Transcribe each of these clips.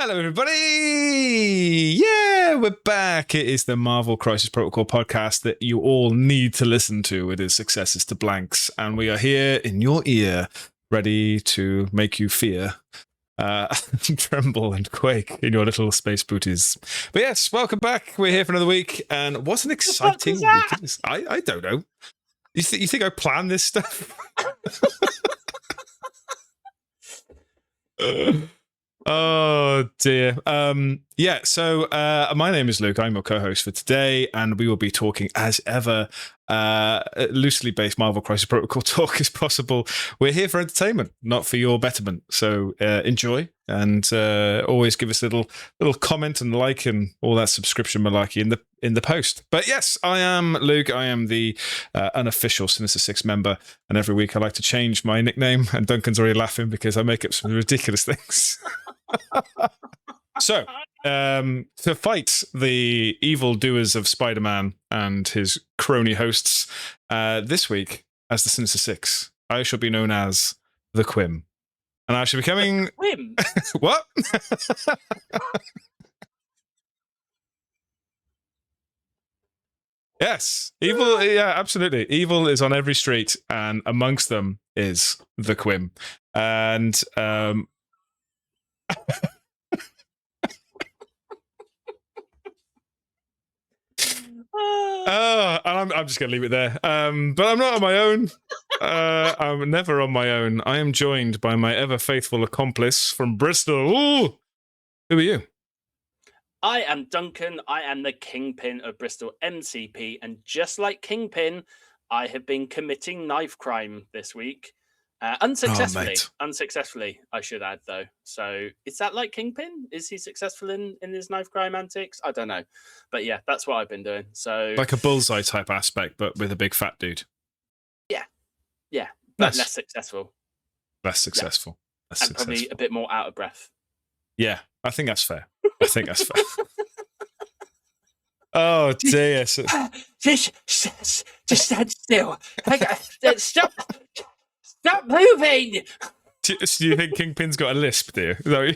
Hello, everybody! Yeah, we're back. It is the Marvel Crisis Protocol podcast that you all need to listen to. It is Successes to Blanks, and we are here in your ear, ready to make you fear, tremble and quake in your little space booties. But yes, welcome back. We're here for another week, and what an exciting week it is. I don't know. You think I planned this stuff? Oh dear. So my name is Luke. I'm your co-host for today, and we will be talking, as ever, loosely based Marvel Crisis Protocol talk as possible. We're here for entertainment, not for your betterment. So enjoy, and always give us a little comment and like and all that subscription malarkey in the post. But yes, I am Luke. I am the unofficial Sinister Six member, and every week I like to change my nickname. And Duncan's already laughing because I make up some ridiculous things. So, to fight the evil doers of Spider-Man and his crony hosts, this week, as the Sinister Six, I shall be known as the Quim. And I shall be becoming... Quim? What? Yes, evil, yeah, absolutely. Evil is on every street, and amongst them is the Quim. And... I'm just going to leave it there. But I'm not on my own. I'm never on my own. I am joined by my ever faithful accomplice from Bristol. Ooh! Who are you? I am Duncan. I am the Kingpin of Bristol MCP. And just like Kingpin, I have been committing knife crime this week. Unsuccessfully. Unsuccessfully, I should add, though. So is that like Kingpin? Is he successful in his knife crime antics? I don't know. But yeah, that's what I've been doing. So like a bullseye type aspect, but with a big fat dude. Yeah. But less successful. Less successful. And probably a bit more out of breath. Yeah, I think that's fair. Oh dear. Just stand still. Stop moving! Do you think Kingpin's got a lisp, do you?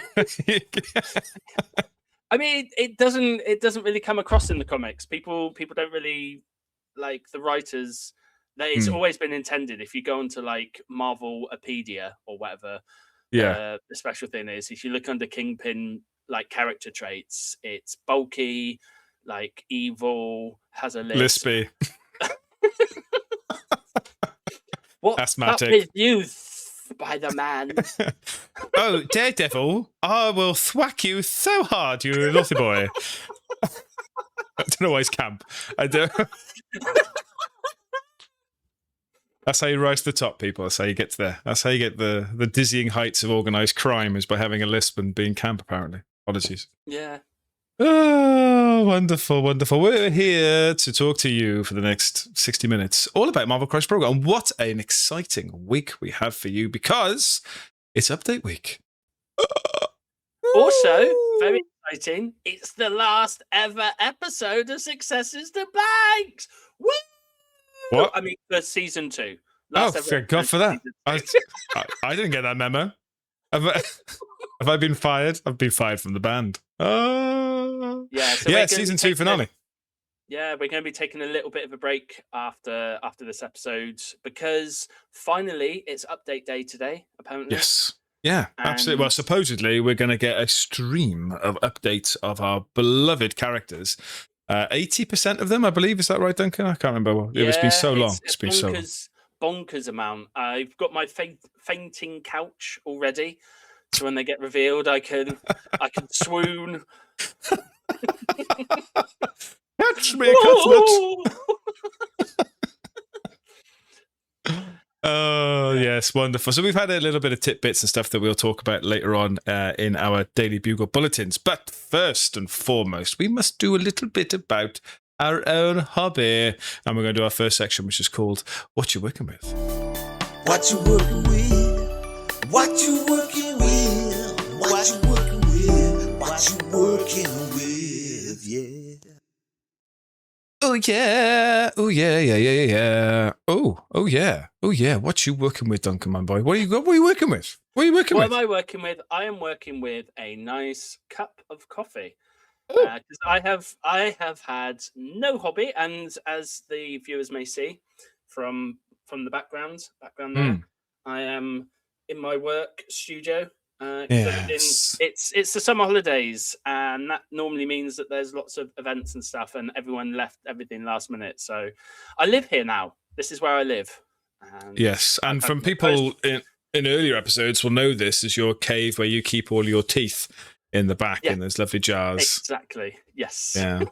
I mean, it doesn't really come across in the comics. People don't really, like, the writers. It's always been intended. If you go into like Marvelopedia or whatever, the special thing is, if you look under Kingpin like character traits, it's bulky, like evil, has a lisp. Lispy. What asthmatic. Up is you, Spider-Man? Oh, Daredevil, I will thwack you so hard, you naughty boy. I don't know why he's camp. I don't. That's how you rise to the top, people. That's how you get to there. That's how you get the dizzying heights of organised crime, is by having a lisp and being camp, apparently. Apologies. Yeah. Oh, wonderful, wonderful. We're here to talk to you for the next 60 minutes, all about Marvel Crisis Protocol. And what an exciting week we have for you, because it's update week. Also, very exciting, it's the last ever episode of Successes to Blanks. Woo! What? I mean, for season 2. Thank God for that. I didn't get that memo. Have I been fired? I've been fired from the band. Oh. Yeah, season 2 finale. We're going to be taking a little bit of a break after this episode, because finally it's update day today, apparently. Yes. Yeah, absolutely. Well, supposedly we're going to get a stream of updates of our beloved characters. 80% of them, I believe. Is that right, Duncan? I can't remember. It's been so long. It's been so long. Bonkers amount. I've got my fainting couch already, so when they get revealed, I can swoon. Catch me, Cuthbert. Oh, yes, wonderful. So we've had a little bit of tidbits and stuff that we'll talk about later on in our Daily Bugle bulletins. But first and foremost, we must do a little bit about our own hobby. And we're going to do our first section, which is called What You Working With. What you working with? What you working with? What you working with? What you working with? Yeah. Oh yeah. Oh, yeah, yeah, yeah, yeah, yeah. Oh, yeah. Oh, yeah. What you working with, Duncan, my boy? What are you working with? What am I working with? I am working with a nice cup of coffee. Oh. Because I have had no hobby, and as the viewers may see from the background there, I am in my work studio. Yes. It's the summer holidays, and that normally means that there's lots of events and stuff, and everyone left everything last minute. So I live here now. This is where I live. And yes, and from people in earlier episodes will know this is your cave where you keep all your teeth in the back in those lovely jars. Exactly. Yes. Yeah.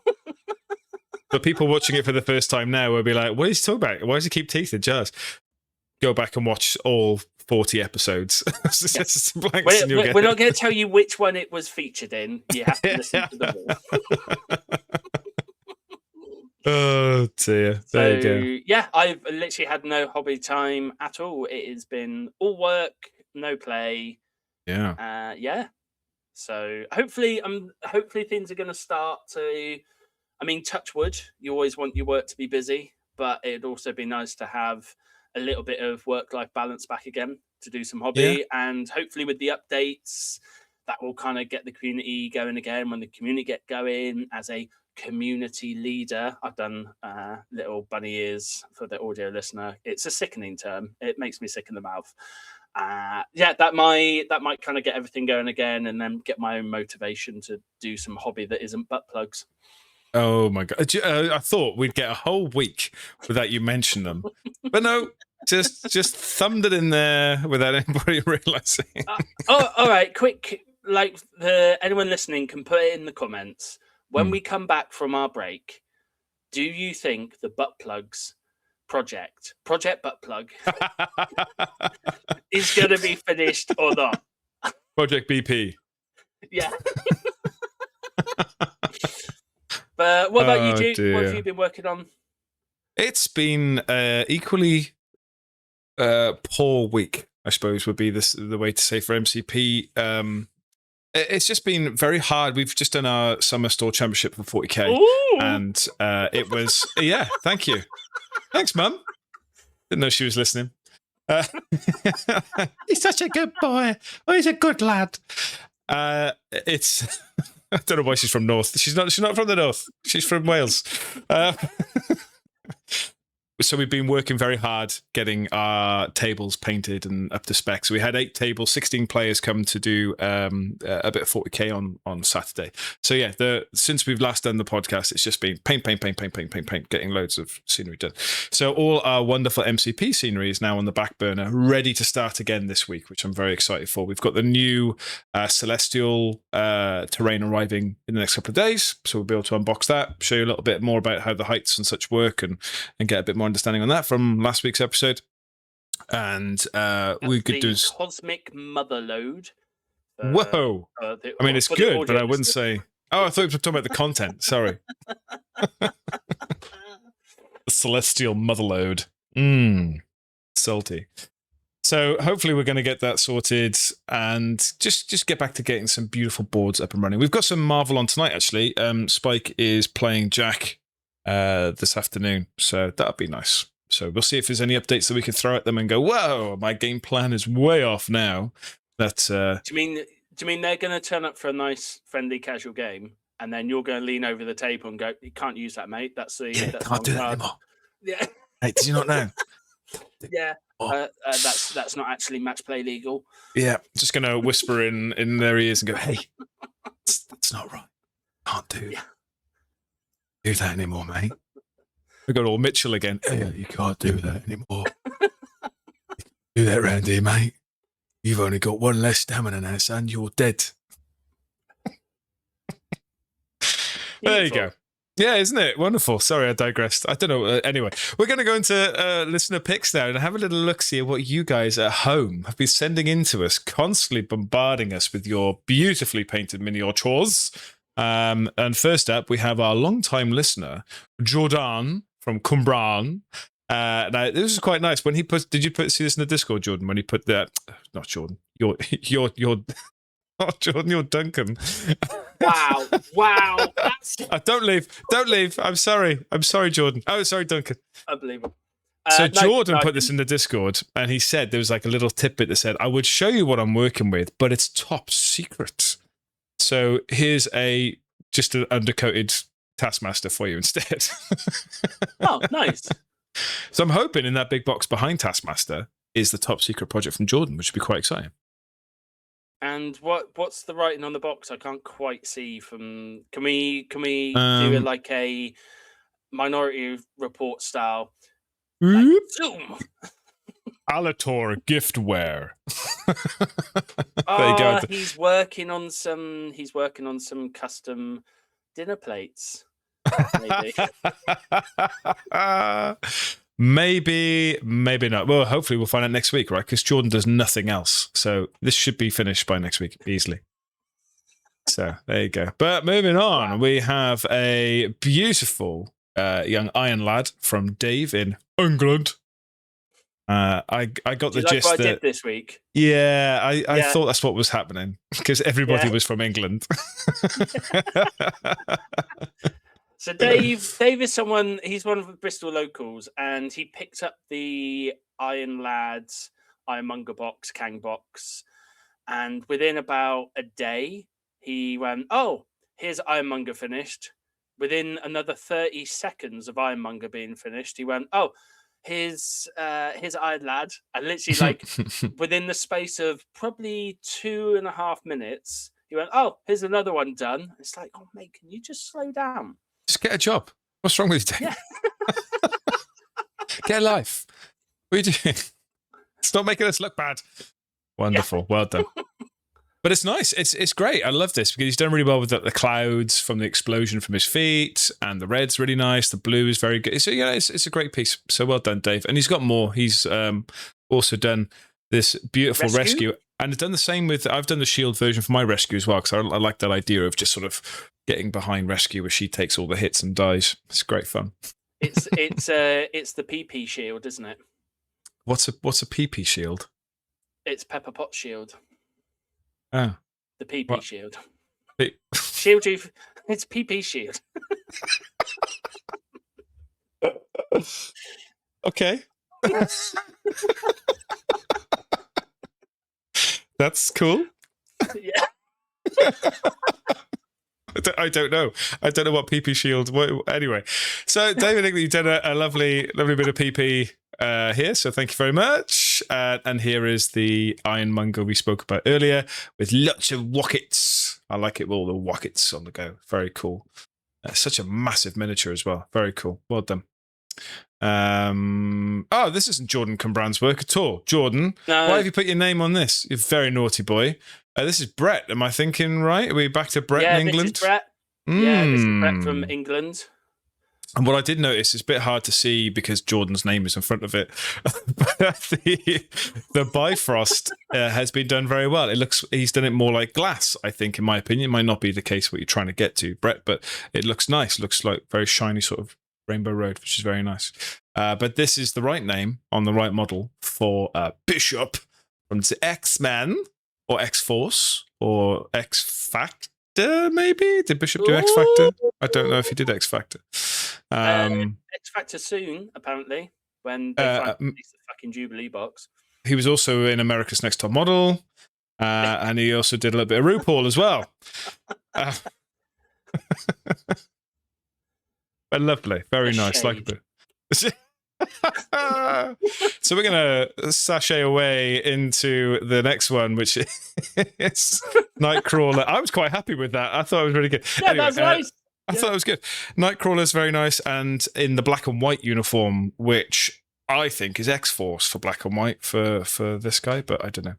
But people watching it for the first time now will be like, what is he talking about? Why does he keep teeth in jars? Go back and watch all 40 episodes. Yes. We're not going to tell you which one it was featured in. You have to listen to them all. Oh dear. There you go. Yeah, I've literally had no hobby time at all. It has been all work, no play. Yeah. Yeah. So hopefully things are going to start to. I mean, touch wood. You always want your work to be busy, but it'd also be nice to have a little bit of work-life balance back again to do some hobby, and hopefully with the updates, that will kind of get the community going again. When the community get going, as a community leader, I've done little bunny ears for the audio listener. It's a sickening term. It makes me sick in the mouth. That might kind of get everything going again, and then get my own motivation to do some hobby that isn't butt plugs. Oh my god! I thought we'd get a whole week without you mention them, but no, just thumbed it in there without anybody realizing. All right, quick. Like anyone listening can put it in the comments. When we come back from our break, do you think the butt plugs project butt plug is going to be finished or not? Project BP. Yeah. But what about you, Duke? Dear. What have you been working on? It's been equally poor week, I suppose, would be the way to say for MCP. It's just been very hard. We've just done our summer store championship for 40k. Ooh. And it was, thank you. Thanks, Mum. Didn't know she was listening. He's such a good boy. Oh, he's a good lad. It's... I don't know why she's from North. She's not from the North. She's from Wales. So we've been working very hard getting our tables painted and up to spec. So we had 8 tables, 16 players come to do a bit of 40k on Saturday. So yeah, since we've last done the podcast, it's just been paint, getting loads of scenery done. So all our wonderful MCP scenery is now on the back burner, ready to start again this week, which I'm very excited for. We've got the new celestial terrain arriving in the next couple of days, so we'll be able to unbox that, show you a little bit more about how the heights and such work, and get a bit more understanding on that from last week's episode. And we could do cosmic mother load. Whoa! I mean, it's good, but I wouldn't say. Oh, I thought you were talking about the content. Sorry. The celestial mother load. Salty. So hopefully we're going to get that sorted and just get back to getting some beautiful boards up and running. We've got some Marvel on tonight, actually. Spike is playing Jack this afternoon, so that'll be nice. So we'll see if there's any updates that we can throw at them and go, whoa, my game plan is way off now. That do you mean they're going to turn up for a nice, friendly, casual game, and then you're going to lean over the table and go, you can't use that, mate. That's can't do that anymore. Yeah. Hey, did you not know? Yeah. That's not actually match play legal. Yeah, just going to whisper in their ears and go, hey, that's not right. Can't do that anymore, mate. We got all Mitchell again. Hey, you can't do that anymore. Do that round here, mate. You've only got one less stamina now, son. You're dead. There you go. Yeah, isn't it? Wonderful. Sorry, I digressed. I don't know. Anyway, we're going to go into listener picks now and have a little look-see at what you guys at home have been sending in to us, constantly bombarding us with your beautifully painted miniatures. And first up, we have our long-time listener, Jordan from Cumbran. Now, this is quite nice. When he put, see this in the Discord, Jordan? When he put that, not Jordan, your Oh, Jordan, you're Duncan. Wow. That's Don't leave. I'm sorry, Jordan. Oh, sorry, Duncan. unbelievable. So No, Jordan I put this in the Discord, and he said there was like a little tidbit that said, "I would show you what I'm working with, but it's top secret." So here's just an undercoated Taskmaster for you instead. Oh, nice. So I'm hoping in that big box behind Taskmaster is the top secret project from Jordan, which would be quite exciting. And what's the writing on the box? I can't quite see from. Can we do it like a Minority Report style? Like, zoom. Alator giftware. Oh, he's working on some custom dinner plates. Maybe. Maybe not. Well, hopefully we'll find out next week, right? Because Jordan does nothing else. So this should be finished by next week easily. So there you go. But moving on, we have a beautiful young iron lad from Dave in England. I got the gist what I that did this week. Yeah, I thought that's what was happening because everybody was from England. So Dave is someone. He's one of the Bristol locals, and he picked up the Iron Lads Ironmonger box, Kang box, and within about a day, he went, "Oh, here's Ironmonger finished." Within another 30 seconds of Ironmonger being finished, he went, "Oh, here's Iron Lad," and literally like within the space of probably 2.5 minutes, he went, "Oh, here's another one done." It's like, oh mate, can you just slow down? Just get a job. What's wrong with you, Dave? Yeah. Get a life. What are you doing? Stop making us look bad. Wonderful. Yeah. Well done. But it's nice. It's great. I love this because he's done really well with the clouds from the explosion from his feet, and the red's really nice. The blue is very good. So yeah, it's a great piece. So well done, Dave. And he's got more. He's also done this beautiful rescue, and he's done the same with. I've done the Shield version for my rescue as well because I like that idea of just sort of getting behind rescue where she takes all the hits and dies. It's great fun. It's the PP shield, isn't it? What's a PP shield? It's Pepper Potts shield. Oh. The PP shield. Shield you. It's PP shield. Okay. That's cool. Yeah. I don't know. I don't know what PP shield. Anyway, so David, you've done a lovely bit of PP here. So thank you very much. And here is the Ironmonger we spoke about earlier with lots of wockets. I like it with all the wockets on the go. Very cool. Such a massive miniature as well. Very cool. Well done. Oh, this isn't Jordan Cumbrand's work at all. Jordan, why have you put your name on this? You're a very naughty boy. This is Brett. Am I thinking right? Are we back to Brett in England? This is Brett. Yeah, this is Brett from England. And what I did notice is a bit hard to see because Jordan's name is in front of it. But the Bifrost has been done very well. He's done it more like glass, I think, in my opinion. It might not be the case what you're trying to get to, Brett, but it looks nice. Looks like very shiny sort of Rainbow Road, which is very nice. But this is the right name on the right model for Bishop from the X-Men or X-Force or X-Factor, maybe? Did Bishop do X-Factor? I don't know if he did X-Factor. X-Factor soon, apparently, when they find the fucking Jubilee box. He was also in America's Next Top Model, and he also did a little bit of RuPaul as well. But lovely, very nice, like a bit. So we're gonna sashay away into the next one, which is Nightcrawler. I was quite happy with that. I thought it was really good. Yeah, anyway, that's nice. I thought it was good. Nightcrawler's very nice, and in the black and white uniform, which I think is X-Force for black and white for this guy, but I don't know.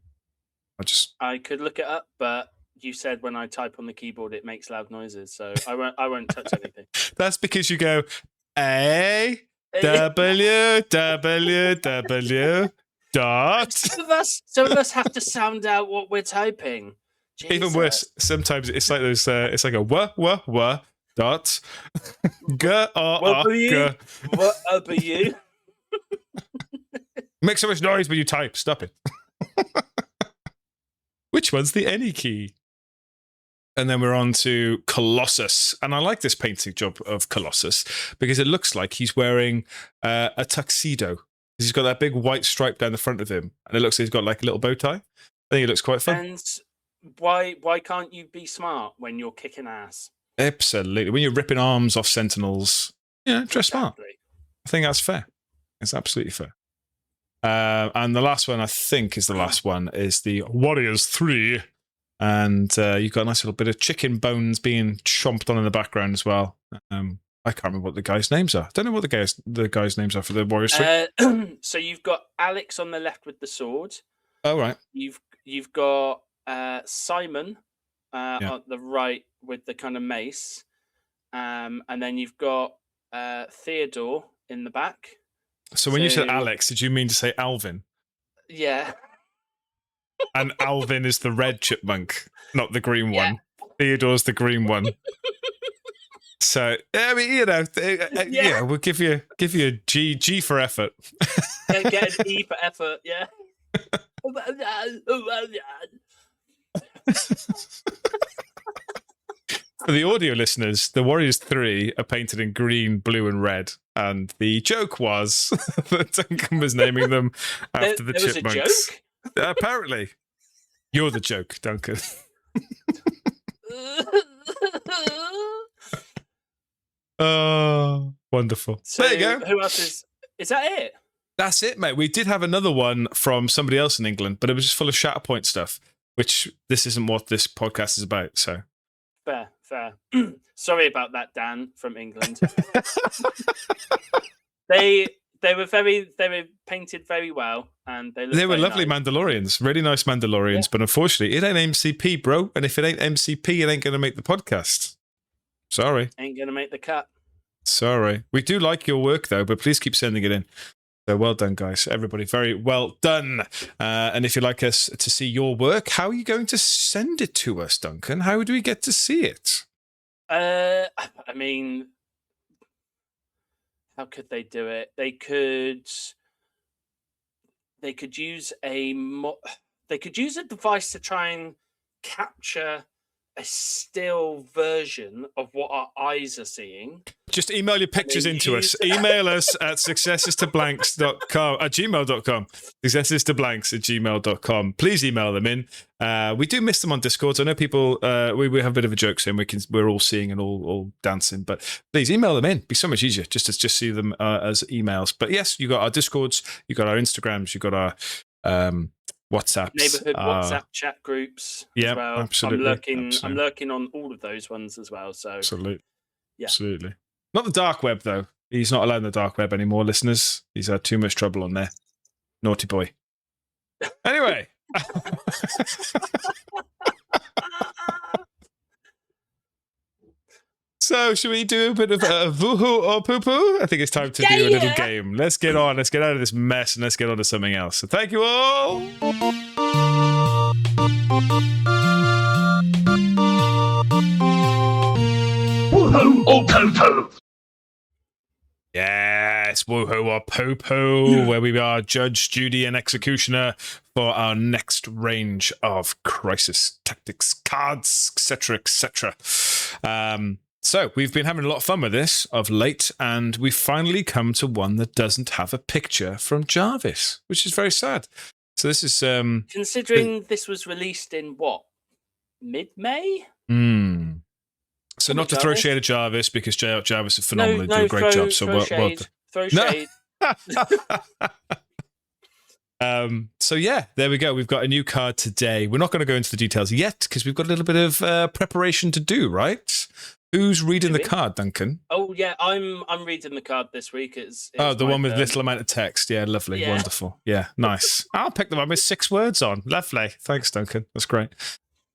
I could look it up, but you said when I type on the keyboard it makes loud noises, so I won't touch anything. That's because you go A W W W dot. Some of us have to sound out what we're typing. Jesus. Even worse, sometimes it's like those. It's like a w dot g r g. What up are you? Make so much noise when you type. Stop it. Which one's the any key? And then we're on to Colossus. And I like this painting job of Colossus because it looks like he's wearing a tuxedo. He's got that big white stripe down the front of him. And it looks like he's got like a little bow tie. I think it looks quite fun. And why can't you be smart when you're kicking ass? Absolutely. When you're ripping arms off sentinels, dress smart. I think that's fair. It's absolutely fair. And the last one, I think, is the Warriors 3. And you've got a nice little bit of chicken bones being chomped on in the background as well. I can't remember what the guys' names are. I don't know what the guys' names are for the Warriors 3. So you've got Alex on the left with the sword. Oh, right. You've got Simon on the right with the kind of mace. And then you've got Theodore in the back. So when you said Alex, did you mean to say Alvin? Yeah. And Alvin is the red chipmunk, not the green one. Theodore's the green one. So I mean, we'll give you a G for effort. Get an E for effort, yeah. For the audio listeners, the Warriors 3 are painted in green, blue, and red. And the joke was that Duncan was naming them after the chipmunks. Was a joke? Apparently. You're the joke, Duncan. Oh, wonderful. So there you go. Who else is that it? That's it, mate. We did have another one from somebody else in England, but it was just full of Shatterpoint stuff, which this isn't what this podcast is about, so. Fair. Sorry about that, Dan from England. They were painted very well, and they were lovely nice. Mandalorians, really nice Mandalorians. But unfortunately, it ain't MCP, bro. And if it ain't MCP, it ain't gonna make the podcast. Sorry, ain't gonna make the cut. Sorry, we do like your work though, but please keep sending it in. So well done, guys. Everybody, very well done. And if you'd like us to see your work, how are you going to send it to us, Duncan? How do we get to see it? I mean, how could they do it? They could use they could use a device to try and capture a still version of what our eyes are seeing. Just email your pictures into us. Email us at successestoblanks.com at gmail.com. Successestoblanks@gmail.com. Please email them in. We do miss them on Discord. So I know people we have a bit of a joke saying we're all seeing and all dancing, but please email them in. It'd be so much easier just to see them as emails. But yes, you got our Discords, you got our Instagrams, you got our WhatsApps, neighborhood WhatsApp chat groups. Yeah, as well. absolutely. I'm lurking on all of those ones as well. So absolutely. Not the dark web though. He's not allowed in the dark web anymore, listeners. He's had too much trouble on there. Naughty boy. Anyway. So, should we do a bit of Woohoo or Poo Poo? I think it's time to do a little game. Let's get on. Let's get out of this mess and let's get on to something else. So, thank you all. Woohoo or Poo Poo? Yes, Woohoo or Poo Poo, where we are Judge, Judy, and Executioner for our next range of crisis tactics cards, etc., etc. So we've been having a lot of fun with this of late, and we've finally come to one that doesn't have a picture from Jarvis, which is very sad. So this is considering this was released in what, mid-May? So not to throw shade at Jarvis, because Jarvis is phenomenal, do a great job. So throw shade. So yeah, there we go. We've got a new card today. We're not going to go into the details yet because we've got a little bit of preparation to do, right? Who's reading the card, Duncan? Oh yeah, I'm reading the card this week. It's the one with little amount of text. Yeah, lovely, yeah. Wonderful. Yeah, nice. I'll pick them up with 6 words on. Lovely. Thanks, Duncan. That's great.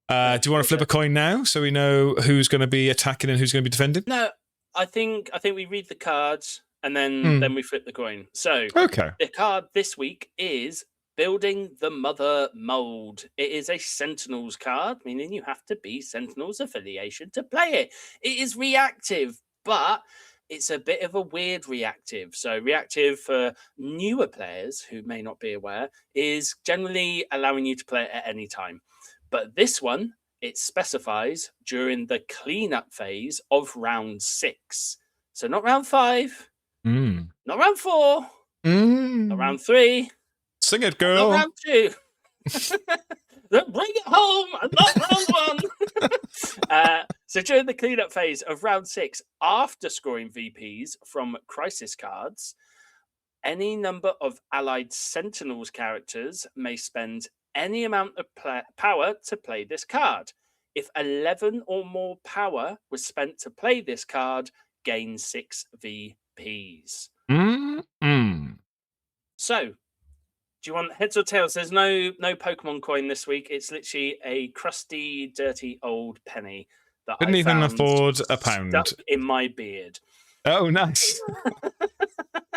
Do you want to flip a coin now so we know who's going to be attacking and who's going to be defending? No, I think we read the cards and then we flip the coin. So okay, the card this week is Building the Mother Mold. It is a Sentinels card, meaning you have to be Sentinels affiliation to play it. It is reactive, but it's a bit of a weird reactive. So reactive for newer players who may not be aware is generally allowing you to play it at any time. But this one it specifies during the cleanup phase of round 6. So not round 5, not round 4, not round 3, Sing it, not girl. round 2. Bring it home, and not round 1. So during the cleanup phase of round 6, after scoring VPs from crisis cards, any number of allied Sentinels characters may spend any amount of power to play this card. If 11 or more power was spent to play this card, gain 6 VPs. So, do you want heads or tails? There's no Pokemon coin this week. It's literally a crusty, dirty old penny that Couldn't I even found afford a pound. stuck in my beard. Oh, nice.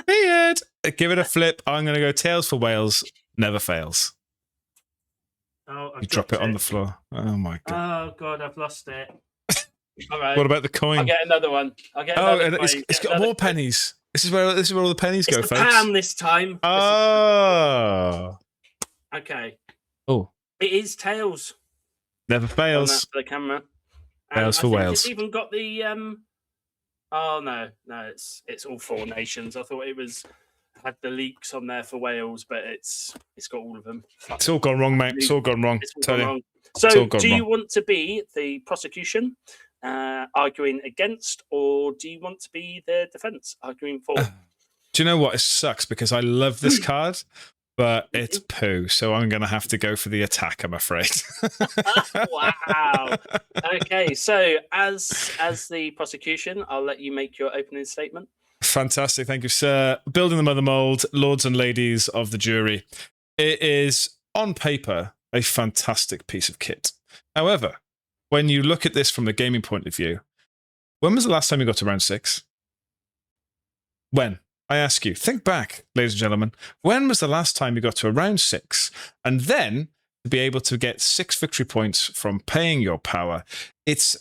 Beard. Give it a flip. I'm going to go tails for Wales. Never fails. Oh, You drop it on the floor. Oh, my God. Oh, God, I've lost it. All right. What about the coin? I'll get another one. It's got more pennies. This is where all the pennies go, it's the folks. pan this time. Oh. Okay. Oh. It is tails. Never fails. For the camera. Fails for Wales. It's even got the Oh no, it's all 4 nations. I thought it had the leaks on there for Wales, but it's got all of them. It's all gone wrong, mate. It's all gone wrong. It's all gone wrong. So, do you want to be the prosecution arguing against, or do you want to be the defense arguing for? Do you know what? It sucks because I love this card, but it's poo, so I'm going to have to go for the attack, I'm afraid. Wow. Okay, so as the prosecution, I'll let you make your opening statement. Fantastic. Thank you, sir. Building the Mother Mold, lords and ladies of the jury. It is, on paper, a fantastic piece of kit. However, when you look at this from the gaming point of view, when was the last time you got to round 6? When? I ask you, think back, ladies and gentlemen. When was the last time you got to a round 6? And then to be able to get 6 victory points from paying your power, it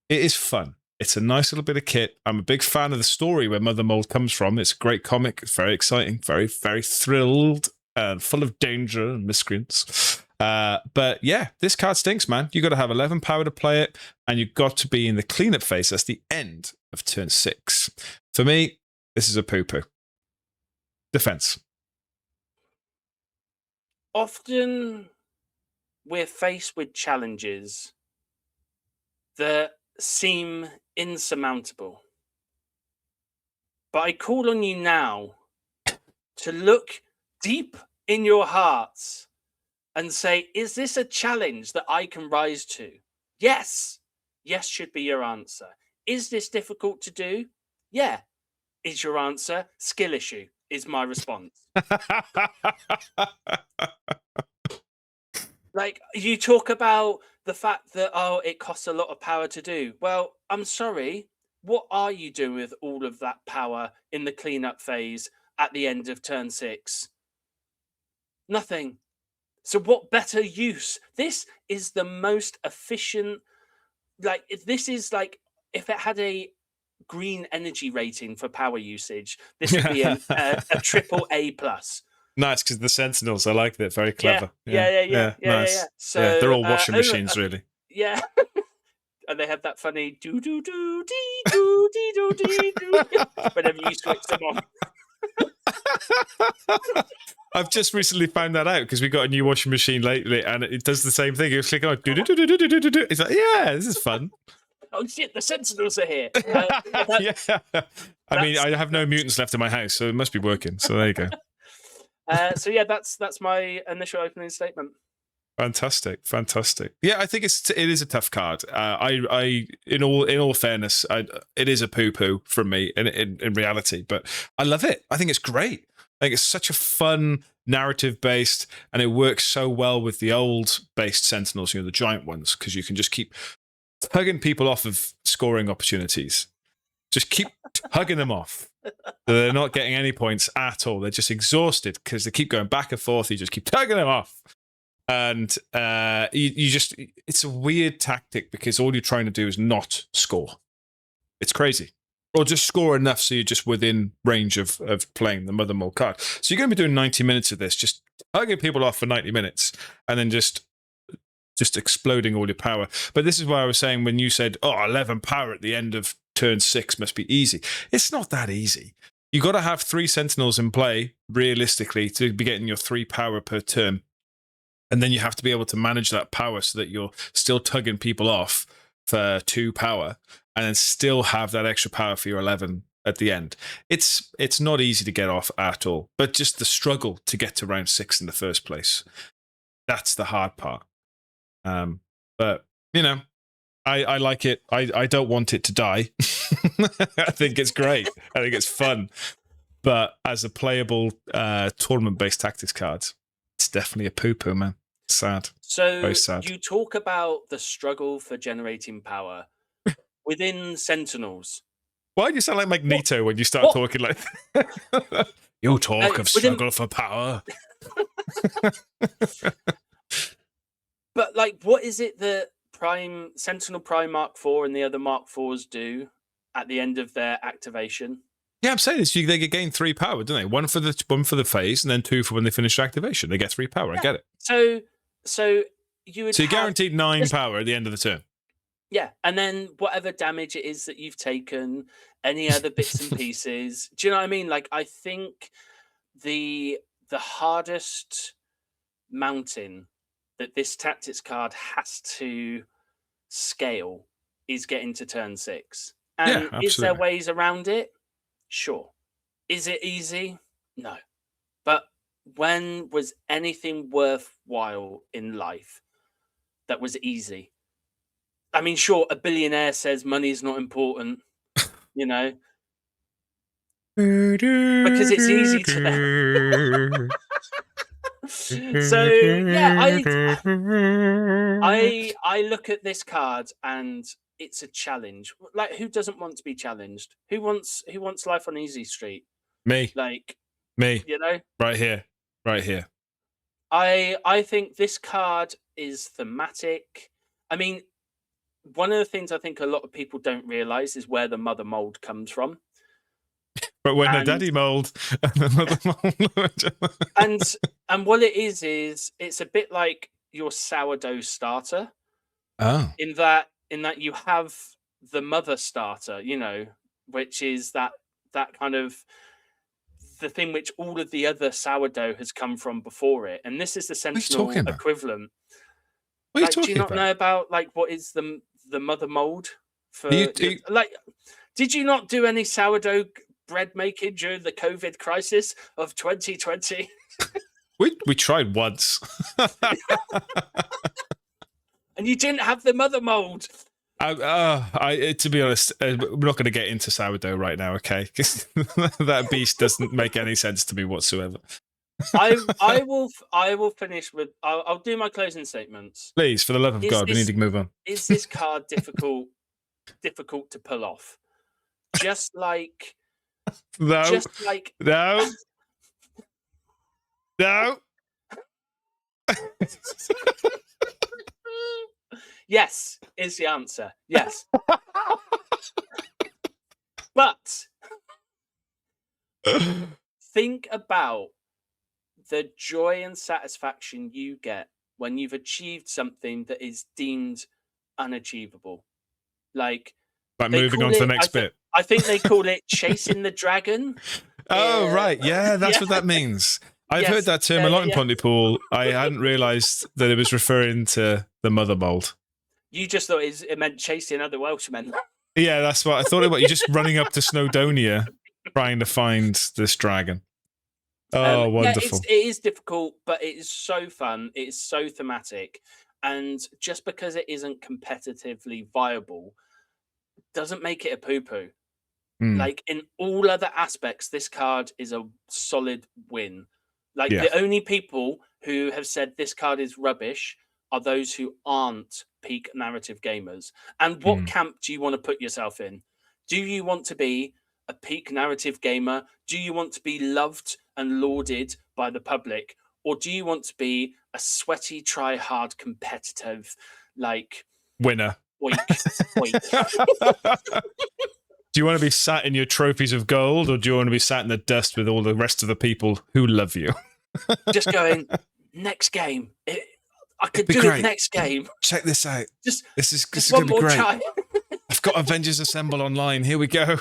is fun. It's a nice little bit of kit. I'm a big fan of the story where Mother Mold comes from. It's a great comic. It's very exciting, very, very thrilled, and full of danger and miscreants. But yeah, this card stinks, man. You got to have 11 power to play it, and you've got to be in the cleanup phase. That's the end of turn 6. For me, this is a poo-poo. Defense. Often we're faced with challenges that seem insurmountable. But I call on you now to look deep in your hearts and say, is this a challenge that I can rise to? Yes. Yes should be your answer. Is this difficult to do? Yeah. Is your answer skill issue? Is my response. Like, you talk about the fact that, it costs a lot of power to do. Well, I'm sorry. What are you doing with all of that power in the cleanup phase at the end of turn 6? Nothing. So what better use? This is the most efficient. Like, this is like, if it had a green energy rating for power usage, this would be a triple A plus. Nice, because the Sentinels, I like that. Very clever. Yeah. Nice. So they're all washing machines, really. Yeah. And they have that funny do do do dee do dee do dee do whenever you switch them on. I've just recently found that out because we got a new washing machine lately, and it does the same thing. It's like, oh, do do do do do do do do. It's like, yeah, this is fun. Oh shit, the Sentinels are here. Yeah. I mean, I have no mutants left in my house, so it must be working. So there you go. So yeah, that's my initial opening statement. Fantastic. Yeah, I think it is a tough card. I in all fairness, it is a poo-poo from me in reality, but I love it. I think it's great. I think it's such a fun narrative based, and it works so well with the old based Sentinels, the giant ones, because you can just keep tugging people off of scoring opportunities. Just keep hugging them off. They're not getting any points at all. They're just exhausted because they keep going back and forth. You just keep tugging them off. And it's a weird tactic because all you're trying to do is not score. It's crazy. Or just score enough so you're just within range of playing the Mother Mold card. So you're going to be doing 90 minutes of this, just hugging people off for 90 minutes and then just just exploding all your power. But this is why I was saying when you said, 11 power at the end of turn 6 must be easy. It's not that easy. You got to have 3 sentinels in play, realistically, to be getting your 3 power per turn. And then you have to be able to manage that power so that you're still tugging people off for 2 power, and then still have that extra power for your 11 at the end. It's not easy to get off at all, but just the struggle to get to round 6 in the first place. That's the hard part. But, you know, I like it. I don't want it to die. I think it's great. I think it's fun. But as a playable tournament-based tactics card, it's definitely a poo-poo, man. Sad. So very sad. You talk about the struggle for generating power within Sentinels. Why do you sound like Magneto when you start talking like that? You talk of struggle for power. But like, what is it that Sentinel Prime Mark IV and the other Mark IVs do at the end of their activation? Yeah, I'm saying this. They gain 3 power, don't they? One for the phase, and then 2 for when they finish activation. They get 3 power. Yeah. I get it. So you're guaranteed 9 power at the end of the turn. Yeah, and then whatever damage it is that you've taken, any other bits and pieces. Do you know what I mean? Like, I think the hardest mountain that this tactics card has to scale is getting to turn 6. And is there ways around it? Sure. Is it easy? No. But when was anything worthwhile in life that was easy? I mean, sure, a billionaire says money is not important, you know, because it's easy to them. So yeah, I look at this card and it's a challenge. Like, who doesn't want to be challenged? Who wants life on easy street? Me. Like me. You know, right here. I think this card is thematic. I mean, one of the things I think a lot of people don't realize is where the mother mold comes from. But when the daddy mold and the mother mold. and what it is it's a bit like your sourdough starter. Oh. In that you have the mother starter, you know, which is that kind of the thing which all of the other sourdough has come from before it. And this is the Sentinel equivalent. What are you talking do you not about? know about like what is the mother mold for like? Did you not do any sourdough bread making during the COVID crisis of 2020? We tried once, and you didn't have the mother mold. To be honest, we're not going to get into sourdough right now, okay? Because that beast doesn't make any sense to me whatsoever. I will finish with. I'll do my closing statements. Please, for the love of God, we need to move on. Is this card difficult to pull off? Just like no. Yes, is the answer. Yes. But think about the joy and satisfaction you get when you've achieved something that is deemed unachievable. Like moving on to the next bit. I think they call it chasing the dragon. Oh, right. Yeah, that's what that means. I've heard that term a lot in Pontypool. I hadn't realised that it was referring to the mother mold. You just thought it meant chasing other Welshmen. Yeah, that's what I thought about. You're just running up to Snowdonia trying to find this dragon. Oh, wonderful. Yeah, it is difficult, but it is so fun. It is so thematic. And just because it isn't competitively viable doesn't make it a poo-poo. Like, in all other aspects, this card is a solid win. Like, the only people who have said this card is rubbish are those who aren't peak narrative gamers. And what camp do you want to put yourself in? Do you want to be a peak narrative gamer? Do you want to be loved and lauded by the public? Or do you want to be a sweaty, try-hard, competitive, like... winner? Oink. Do you want to be sat in your trophies of gold, or do you want to be sat in the dust with all the rest of the people who love you? Just going, next game. I could be do great. it next game. Check this out. Just This is one going to be more great. try. I've got Avengers Assemble online. Here we go.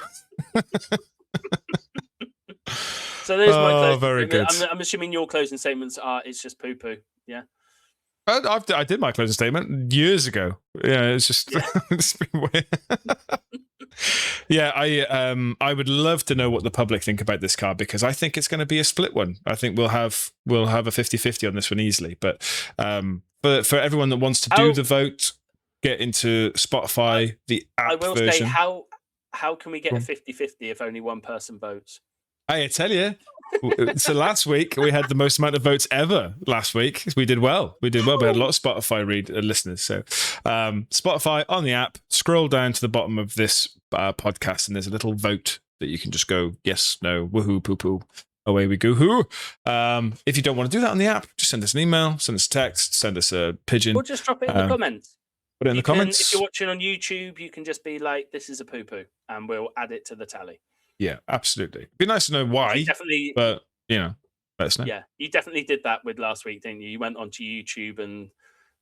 So there's my closing very statement. good. I'm assuming your closing statements are it's just poo poo. Yeah. I did my closing statement years ago. Yeah, it's just it's been weird. Yeah, I would love to know what the public think about this card, because I think it's going to be a split one. I think we'll have a 50-50 on this one easily. But for everyone that wants to do the vote, get into Spotify, the app I will version. say how can we get a 50-50 if only one person votes? I tell you. So last week we had the most amount of votes ever. Last week we did well. We had a lot of Spotify listeners. So Spotify on the app. Scroll down to the bottom of this podcast, and there's a little vote that you can just go yes, no, woohoo, poo poo. Away we go. Who? If you don't want to do that on the app, just send us an email, send us a text, send us a pigeon, or just drop it in the comments. Put it in the comments. If you're watching on YouTube, you can just be like, "This is a poo poo," and we'll add it to the tally. Yeah, absolutely. It'd be nice to know why. Definitely, but let us know. Yeah, you definitely did that with last week, didn't you? You went onto YouTube and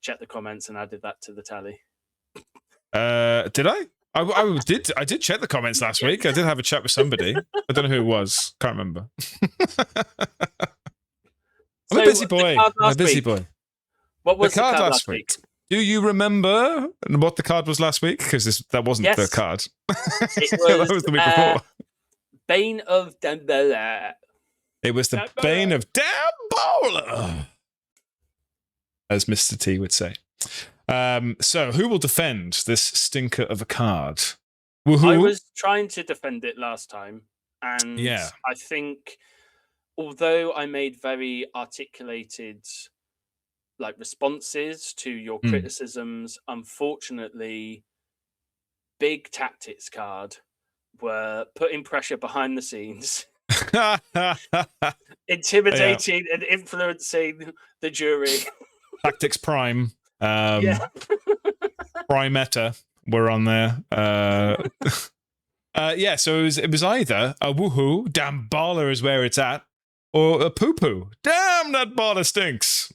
checked the comments and added that to the tally. Did I? I did check the comments last week. I did have a chat with somebody. I don't know who it was. Can't remember. I'm a busy boy. What was the card last week? Do you remember what the card was last week? Because that wasn't the card. It that was the week before. Bane of Dambola. It was the Bane of Dambola, as Mr. T would say. So who will defend this stinker of a card? Woohoo. I was trying to defend it last time, and I think although I made very articulated responses to your criticisms, unfortunately big tactics card were putting pressure behind the sines, intimidating and influencing the jury. Tactics Prime. Primeta were on there. So it was either a woohoo, damn baller is where it's at, or a poo poo, damn that baller stinks.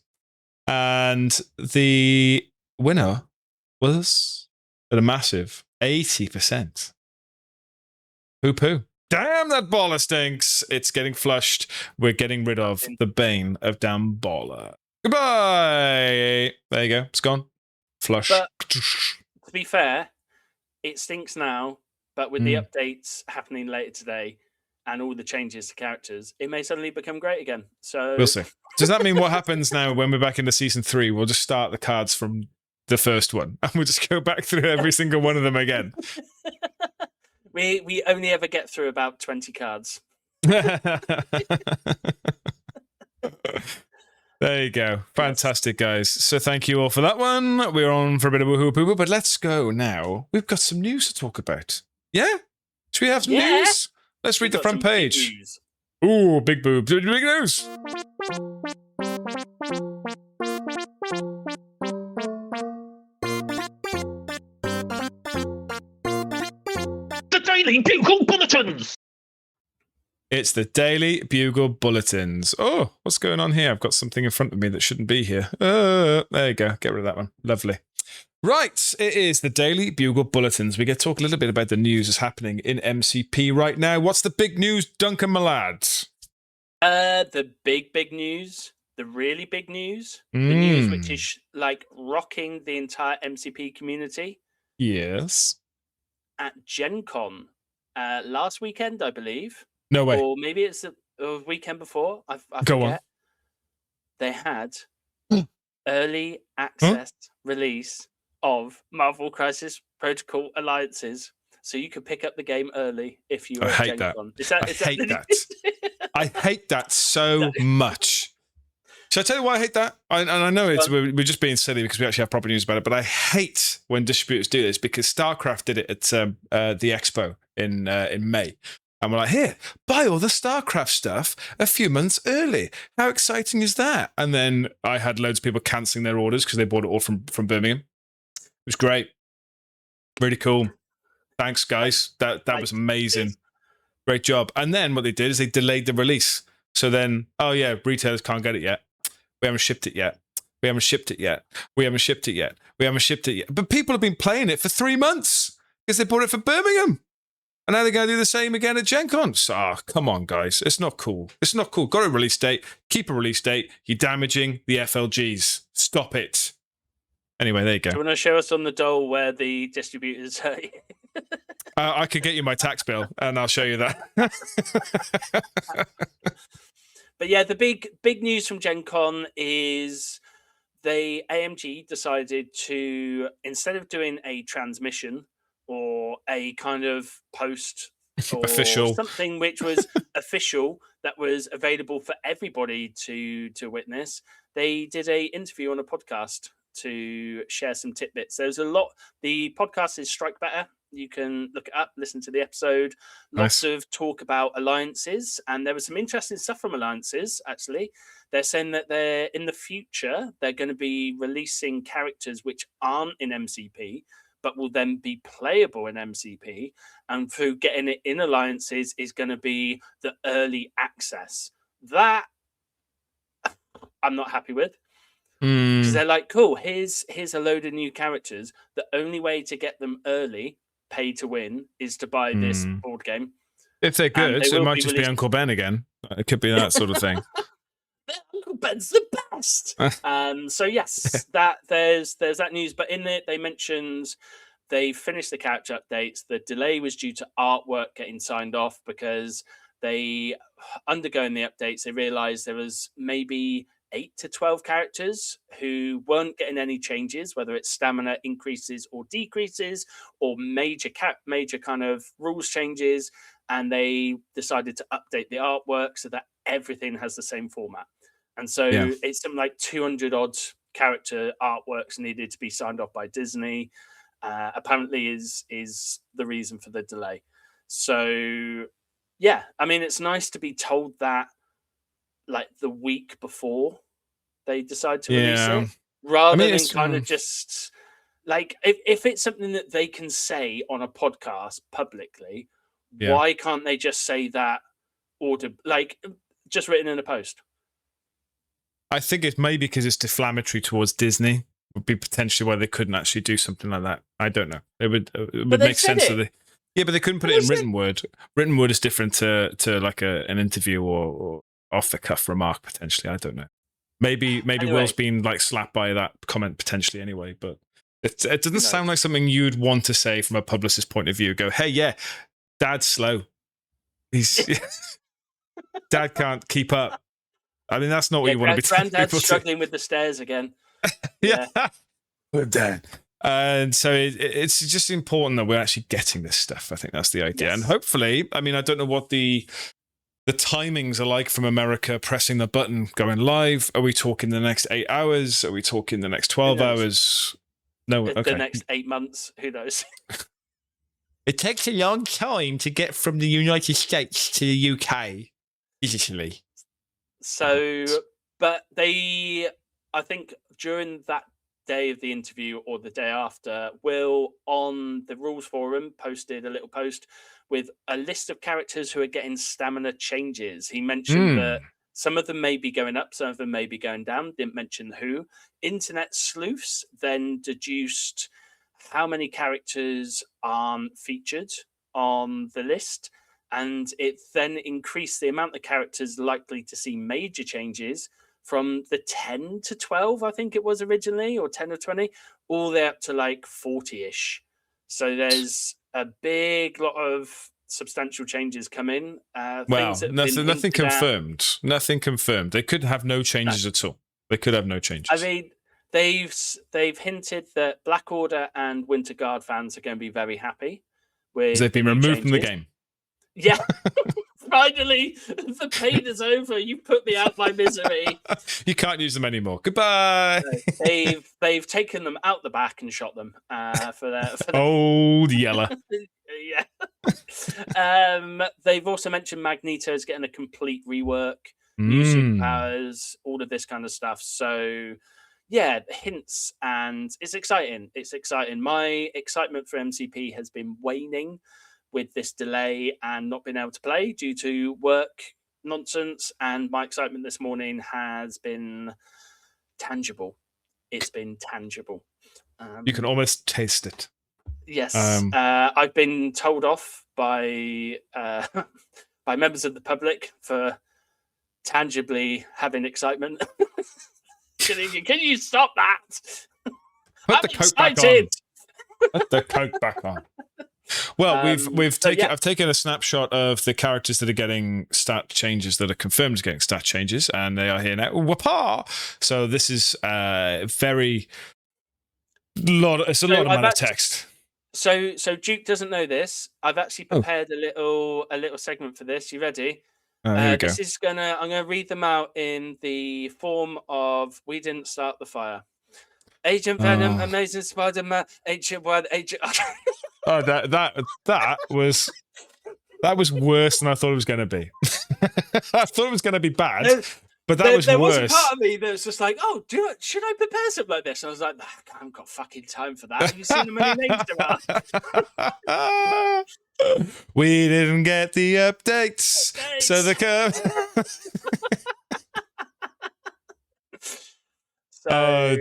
And the winner was at a massive 80%. Poo poo. Damn that baller stinks. It's getting flushed. We're getting rid of the Bane of damn baller. Goodbye. There you go. It's gone. Flush. But to be fair, it stinks now, but with the updates happening later today and all the changes to characters, it may suddenly become great again. So we'll see. Does that mean what happens now when we're back into season 3? We'll just start the cards from the first one and we'll just go back through every single one of them again. We only ever get through about 20 cards. There you go. Fantastic, guys. So thank you all for that one. We're on for a bit of woohoo poo poo, but let's go now. We've got some news to talk about. Yeah? Should we have some news? Let's read the front page. Ooh, big boobs. Big news. The Daily Bugle Bulletins! It's the Daily Bugle Bulletins. Oh, what's going on here? I've got something in front of me that shouldn't be here. There you go. Get rid of that one. Lovely. Right, it is the Daily Bugle Bulletins. We get to talk a little bit about the news that's happening in MCP right now. What's the big news, Duncan, my lad? The big news, the really big news, the news which is rocking the entire MCP community. Yes. At Gen Con last weekend, I believe. No way. Or maybe it's the weekend before. I Go forget. on. They had early access release of Marvel Crisis Protocol Alliances. So you could pick up the game early if you were at Gen Con. I hate that. I hate that so much. Shall I tell you why I hate that? I know we're just being silly because we actually have proper news about it, but I hate when distributors do this because StarCraft did it at the Expo in May. And we're like, here, buy all the StarCraft stuff a few months early. How exciting is that? And then I had loads of people cancelling their orders because they bought it all from Birmingham. It was great. Really cool. Thanks, guys. That was amazing. Great job. And then what they did is they delayed the release. So then, retailers can't get it yet. We haven't shipped it yet. We haven't shipped it yet. We haven't shipped it yet. We haven't shipped it yet. But people have been playing it for 3 months because they bought it for Birmingham. And now they're going to do the same again at Gen Con. So, come on, guys. It's not cool. It's not cool. Got a release date. Keep a release date. You're damaging the FLGs. Stop it. Anyway, there you go. Do you want to show us on the dole where the distributors I could get you my tax bill, and I'll show you that. But yeah, the big news from Gen Con is AMG decided to, instead of doing a transmission or a kind of post or Official. something which was official that was available for everybody to witness, they did a interview on a podcast to share some tidbits. There's a lot. The podcast is Strike Better. You can look it up, listen to the episode. Lots of talk about alliances, and there was some interesting stuff from alliances, actually. They're saying that in the future, they're going to be releasing characters which aren't in MCP, but will then be playable in MCP. And through getting it in alliances is going to be the early access. That I'm not happy with. Because they're like, cool, here's a load of new characters. The only way to get them early, pay to win, is to buy this board game. If they're good, it might just be Uncle Ben again. It could be that sort of thing. Uncle Ben's the best. So yes, there's that news. But in it, they mentioned they finished the character updates. The delay was due to artwork getting signed off because they, undergoing the updates, they realized there was maybe 8 to 12 characters who weren't getting any changes, whether it's stamina increases or decreases or major kind of rules changes. And they decided to update the artwork so that everything has the same format. And so it's something like 200 odd character artworks needed to be signed off by Disney. Apparently is the reason for the delay. So yeah, I mean, it's nice to be told that like the week before they decide to release it, rather than kind of just like if it's something that they can say on a podcast publicly, why can't they just say that just written in a post? I think it's maybe because it's deflammatory towards Disney would be potentially why they couldn't actually do something like that. I don't know. It would make sense that but they couldn't put it in written word. Written word is different to like an interview or off the cuff remark potentially. I don't know. Maybe anyway. Will's been like slapped by that comment potentially anyway, but it doesn't sound like something you'd want to say from a publicist's point of view. Go, hey, Dad's slow. Dad can't keep up. I mean, that's not what you want to be telling people. Granddad's struggling with the stairs again. Yeah. Dad. And so it's just important that we're actually getting this stuff. I think that's the idea. Yes. And hopefully, I mean, I don't know what the timings are like from America pressing the button, going live. Are we talking the next 8 hours? Are we talking the next 12 hours? No, the next 8 months. Who knows? It takes a long time to get from the United States to the UK, usually. So, but I think during that day of the interview or the day after, Will on the rules forum posted a little post with a list of characters who are getting stamina changes. He mentioned that some of them may be going up, some of them may be going down. Didn't mention who. Internet sleuths then deduced how many characters aren't featured on the list, and it then increased the amount of characters likely to see major changes from the 10 to 12, I think it was originally, or 10 or 20, all the way up to like 40-ish. So there's a big lot of substantial changes coming. Nothing confirmed. Nothing confirmed. They could have no changes at all. They could have no changes. I mean, they've hinted that Black Order and Winter Guard fans are going to be very happy with they've been removed from the game. Yeah. Finally, the pain is over. You put me out my misery. You can't use them anymore. Goodbye. They've taken them out the back and shot them for their old Yeller. Yeah. They've also mentioned Magneto's getting a complete rework, new superpowers, all of this kind of stuff. So yeah, hints, and it's exciting. It's exciting. My excitement for MCP has been waning with this delay and not being able to play due to work nonsense, and my excitement this morning has been tangible. it's been tangible. You can almost taste it. Yes, I've been told off by by members of the public for tangibly having excitement. Can you stop that? Put the coke back on. Put the coke back on. Well, I've taken a snapshot of the characters that are getting stat changes, that are confirmed as getting stat changes, and they are here now. Whoopah! So this is it's a lot of amount of text. So Duke doesn't know this. I've actually prepared a little segment for this. You ready? Here we go. I'm gonna read them out in the form of "We Didn't Start the Fire." Agent Venom, Amazing Spider-Man, Agent One, Agent. Oh, that was worse than I thought it was going to be. I thought it was going to be bad, but that was worse. There was a part of me that was just like, "Oh, should I prepare something like this?" And I was like, "I haven't got fucking time for that. Have you seen the many names around?" We didn't get the updates. So the well, I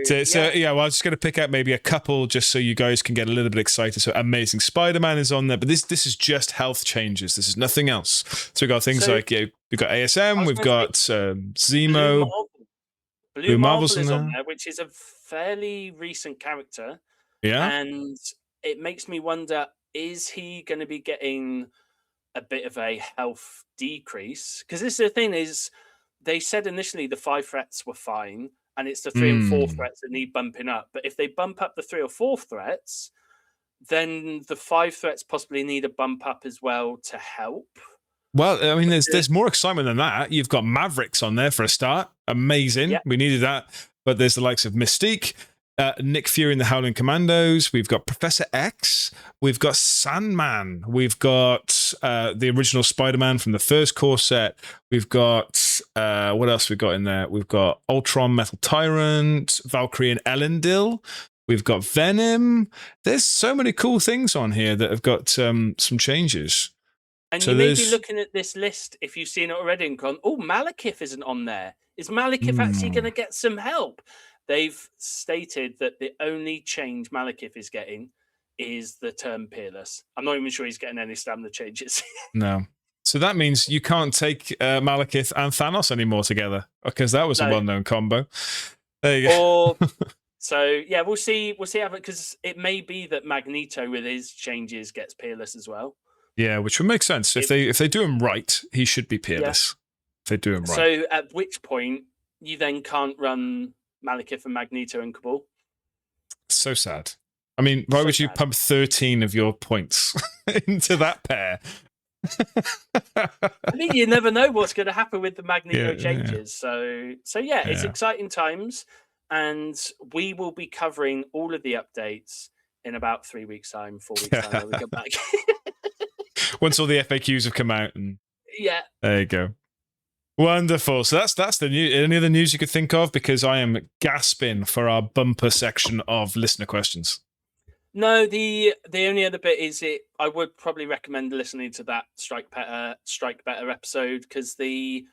was just going to pick out maybe a couple just so you guys can get a little bit excited. So Amazing Spider-Man is on there, but this is just health changes. This is nothing else. So we've got things like we've got ASM, we've got Zemo, Blue Marvel is on there, which is a fairly recent character. Yeah, and it makes me wonder: is he going to be getting a bit of a health decrease? Because this is the thing: is they said initially the 5 threats were fine. And it's the 3 and 4 threats that need bumping up. But if they bump up the 3 or 4 threats, then the 5 threats possibly need a bump up as well to help. Well, I mean, there's more excitement than that. You've got Mavericks on there for a start. Amazing. Yep. We needed that. But there's the likes of Mystique, Nick Fury and the Howling Commandos. We've got Professor X. We've got Sandman. We've got the original Spider-Man from the first core set. We've got what else we got in there? We've got Ultron, Metal Tyrant, Valkyrie and Elendil. We've got Venom. There's so many cool things on here that have got some changes. And so you may be looking at this list if you've seen it already and gone, "Oh, Malekith isn't on there. Is Malekith actually going to get some help?" They've stated that the only change Malekith is getting is the term Peerless. I'm not even sure he's getting any stamina changes. No. So that means you can't take Malekith and Thanos anymore together, because that was a well-known combo. There you go. So yeah, we'll see how, because it may be that Magneto with his changes gets Peerless as well. Yeah, which would make sense. If they do him right, he should be Peerless. Yeah. If they do him right. So at which point you then can't run Malekith and Magneto and Cabal. So sad. I mean, why would you pump 13 of your points into that pair? I mean, you never know what's going to happen with the Magneto changes. Yeah. So it's exciting times, and we will be covering all of the updates in about 3 weeks' time, 4 weeks' time when we come back. Once all the FAQs have come out, and there you go. Wonderful. So that's the news. Any other news you could think of? Because I am gasping for our bumper section of listener questions. No, the only other bit is I would probably recommend listening to that Strike Better episode, because the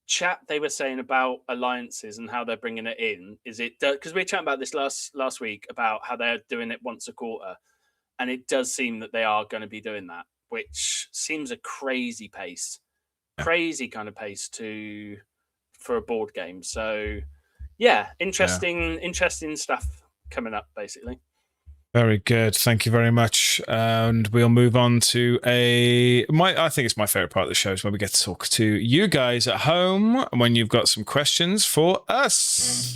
chat they were saying about alliances and how they're bringing it in because we were chatting about this last week about how they're doing it once a quarter, and it does seem that they are going to be doing that, which seems a crazy pace. Crazy kind of pace for a board game. So interesting stuff coming up, basically. Very good. Thank you very much. And we'll move on to I think it's my favorite part of the show, is when we get to talk to you guys at home when you've got some questions for us.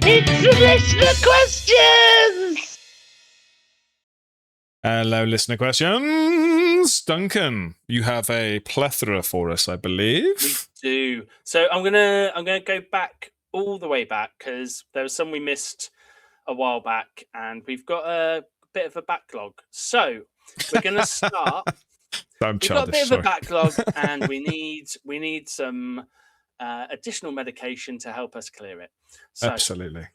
It's listener questions! Hello, listener questions. Duncan, you have a plethora for us, I believe. We do. So I'm gonna go back all the way back, because there was some we missed a while back, and we've got a bit of a backlog. So we're gonna start. We've got a bit of a backlog, and we need some additional medication to help us clear it. So, absolutely.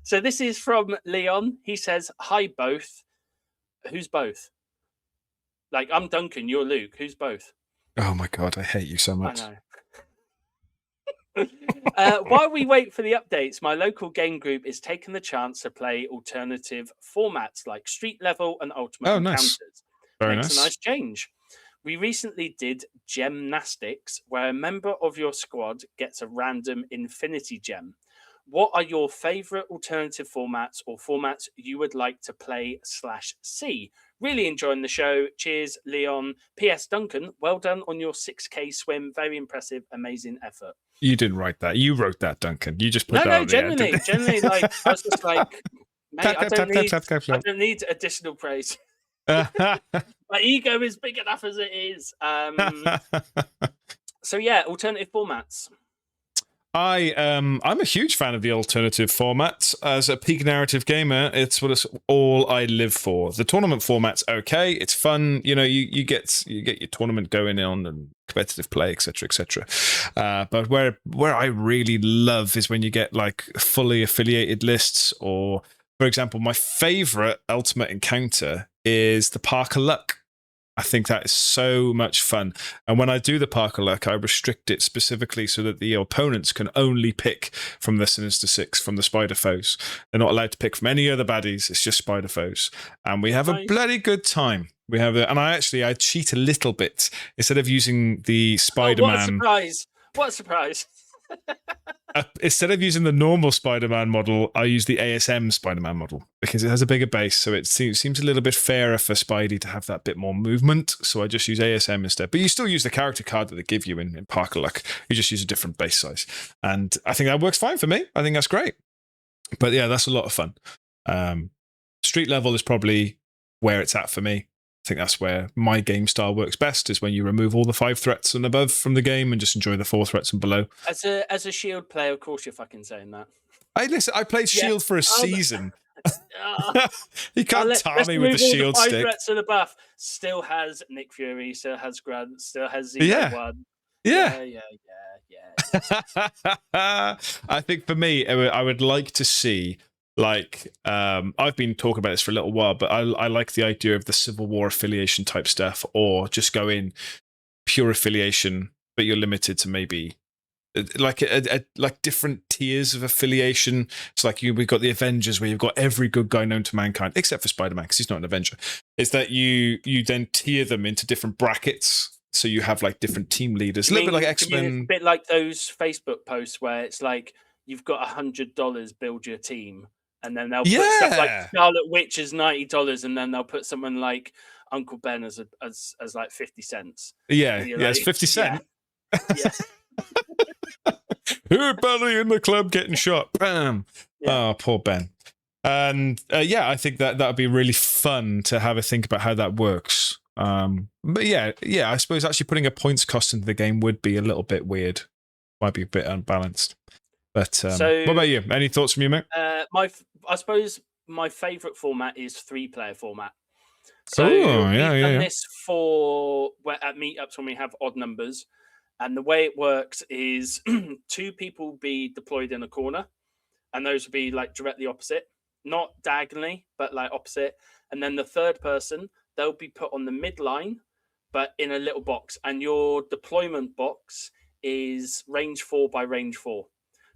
So this is from Leon. He says, "Hi both. Who's both? Like, I'm Duncan, you're Luke. Who's both?" Oh my god, I hate you so much. I know. While we wait for the updates, my local game group is taking the chance to play alternative formats like street level and ultimate Oh, encounters. nice. Very Makes nice. a nice change. We recently did Gemnastics, where a member of your squad gets a random infinity gem. What are your favorite alternative formats or formats you would like to play/see? Really enjoying the show. Cheers, Leon. P.S. Duncan, well done on your 6K swim. Very impressive, amazing effort. You didn't write that. You wrote that, Duncan. You just put that No, on the end. genuinely, like I was just like, mate, I don't Clap. need additional praise. My ego is big enough as it is. So yeah, alternative formats. I'm a huge fan of the alternative formats. As a peak narrative gamer, it's all I live for. The tournament format's okay, it's fun. You know, you get your tournament going on and competitive play, etc. But where I really love is when you get like fully affiliated lists, or for example, my favorite ultimate encounter is the Park of Luck. I think that is so much fun. And when I do the Park of Luck, I restrict it specifically so that the opponents can only pick from the Sinister Six, from the Spider Foes. They're not allowed to pick from any other baddies. It's just Spider Foes. And we have a bloody good time. We have and I cheat a little bit. Instead of using the Spider-Man... What a surprise. Instead of using the normal Spider-Man model, I use the ASM Spider-Man model because it has a bigger base, so it seems a little bit fairer for Spidey to have that bit more movement. So I just use ASM instead. But you still use the character card that they give you in Park of Luck. You just use a different base size, and I think that works fine for me. I think that's great. But yeah, that's a lot of fun. Street level is probably where it's at for me. I think that's where my game style works best, is when you remove all the 5 threats and above from the game and just enjoy the 4 threats and below. As a shield player, of course you're fucking saying that. I played shield for a season. You can't tar me with the shield the 5 stick. threats and the buff. Still has Nick Fury, still has Grunt, still has Z1. Yeah. Yeah. I think for me, I would like to see, like, I've been talking about this for a little while, but I like the idea of the Civil War affiliation type stuff, or just go in pure affiliation, but you're limited to maybe like like different tiers of affiliation. It's like we've got the Avengers, where you've got every good guy known to mankind, except for Spider-Man, because he's not an Avenger. Is that you then tier them into different brackets, so you have like different team leaders, a little bit like X-Men. A bit like those Facebook posts where it's like you've got $100, build your team. And then they'll put stuff like Scarlet Witch as $90, and then they'll put someone like Uncle Ben as like 50 cents. Yeah, it's 50 cents. Yeah. Everybody in the club getting shot. Bam. Yeah. Oh, poor Ben. And I think that would be really fun to have a think about how that works. But yeah, I suppose actually putting a points cost into the game would be a little bit weird. Might be a bit unbalanced. But what about you? Any thoughts from you, mate? I suppose my favourite format is 3-player format. So we've done this at meetups when we have odd numbers, and the way it works is 2 people be deployed in a corner, and those would be like directly opposite, not diagonally, but like opposite. And then the third person, they'll be put on the midline, but in a little box, and your deployment box is range 4 by range 4.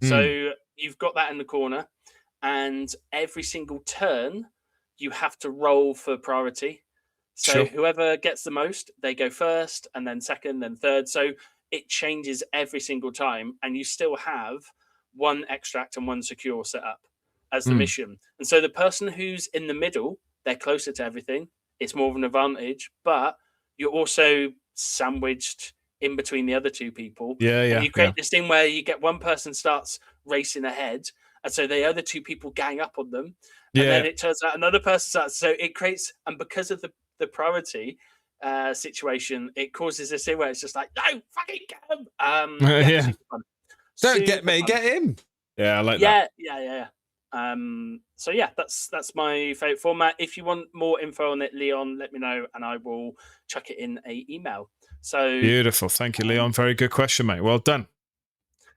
So you've got that in the corner, and every single turn you have to roll for priority. So whoever gets the most, they go first, and then second, then third. So it changes every single time, and you still have 1 extract and 1 secure set up as the mission. And so the person who's in the middle, they're closer to everything. It's more of an advantage, but you're also sandwiched in between the other 2 people. And you create this thing where you get one person starts racing ahead, and so the other 2 people gang up on them. And then it turns out another person starts. So it creates, and because of the priority situation, it causes this thing where it's just like, no, fucking get him. Don't get me, get him. Yeah, I like that. Yeah. So yeah, that's my favorite format. If you want more info on it, Leon, let me know, and I will chuck it in an email. So beautiful. Thank you, Leon. Very good question, mate. Well done.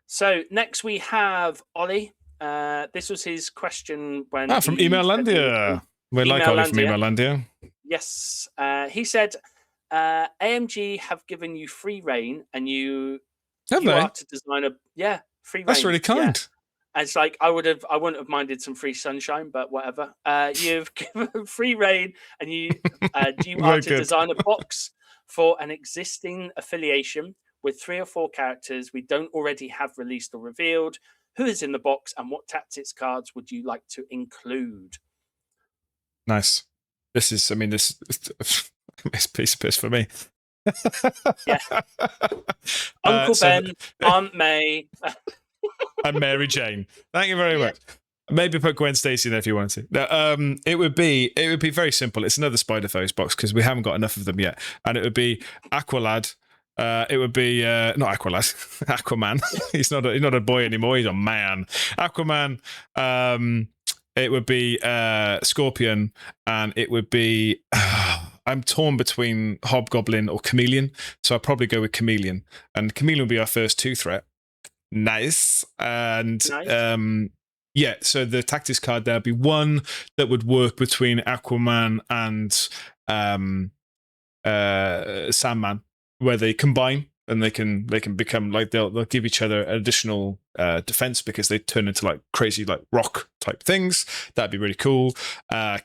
So next we have Ollie. This was his question when from Emaillandia. We like Ollie from Emaillandia. Yes. He said, AMG have given you free reign, and you are to design Free reign. That's really kind. Yeah. It's like I wouldn't have minded some free sunshine, but whatever. You've given free reign, and you are Very to good. design a box for an existing affiliation with 3 or 4 characters we don't already have released or revealed. Who is in the box, and what tactics cards would you like to include? Nice. This is it's a piece of piss for me. Yeah. Uncle So- Ben, Aunt May. and Mary Jane. Thank you very much. Maybe put Gwen Stacy in there if you wanted to. No, it would be very simple. It's another Spider Foes box because we haven't got enough of them yet, and it would be Aqualad. It would be not Aqualad, Aquaman. he's not a boy anymore. He's a man. Aquaman. It would be Scorpion, and it would be. I'm torn between Hobgoblin or Chameleon, so I'll probably go with Chameleon, and Chameleon would be our first 2 threat. Nice. And yeah, so the tactics card there would be one that would work between Aquaman and Sandman, where they combine and they can become like they'll give each other additional defense because they turn into like crazy like rock type things. That'd be really cool.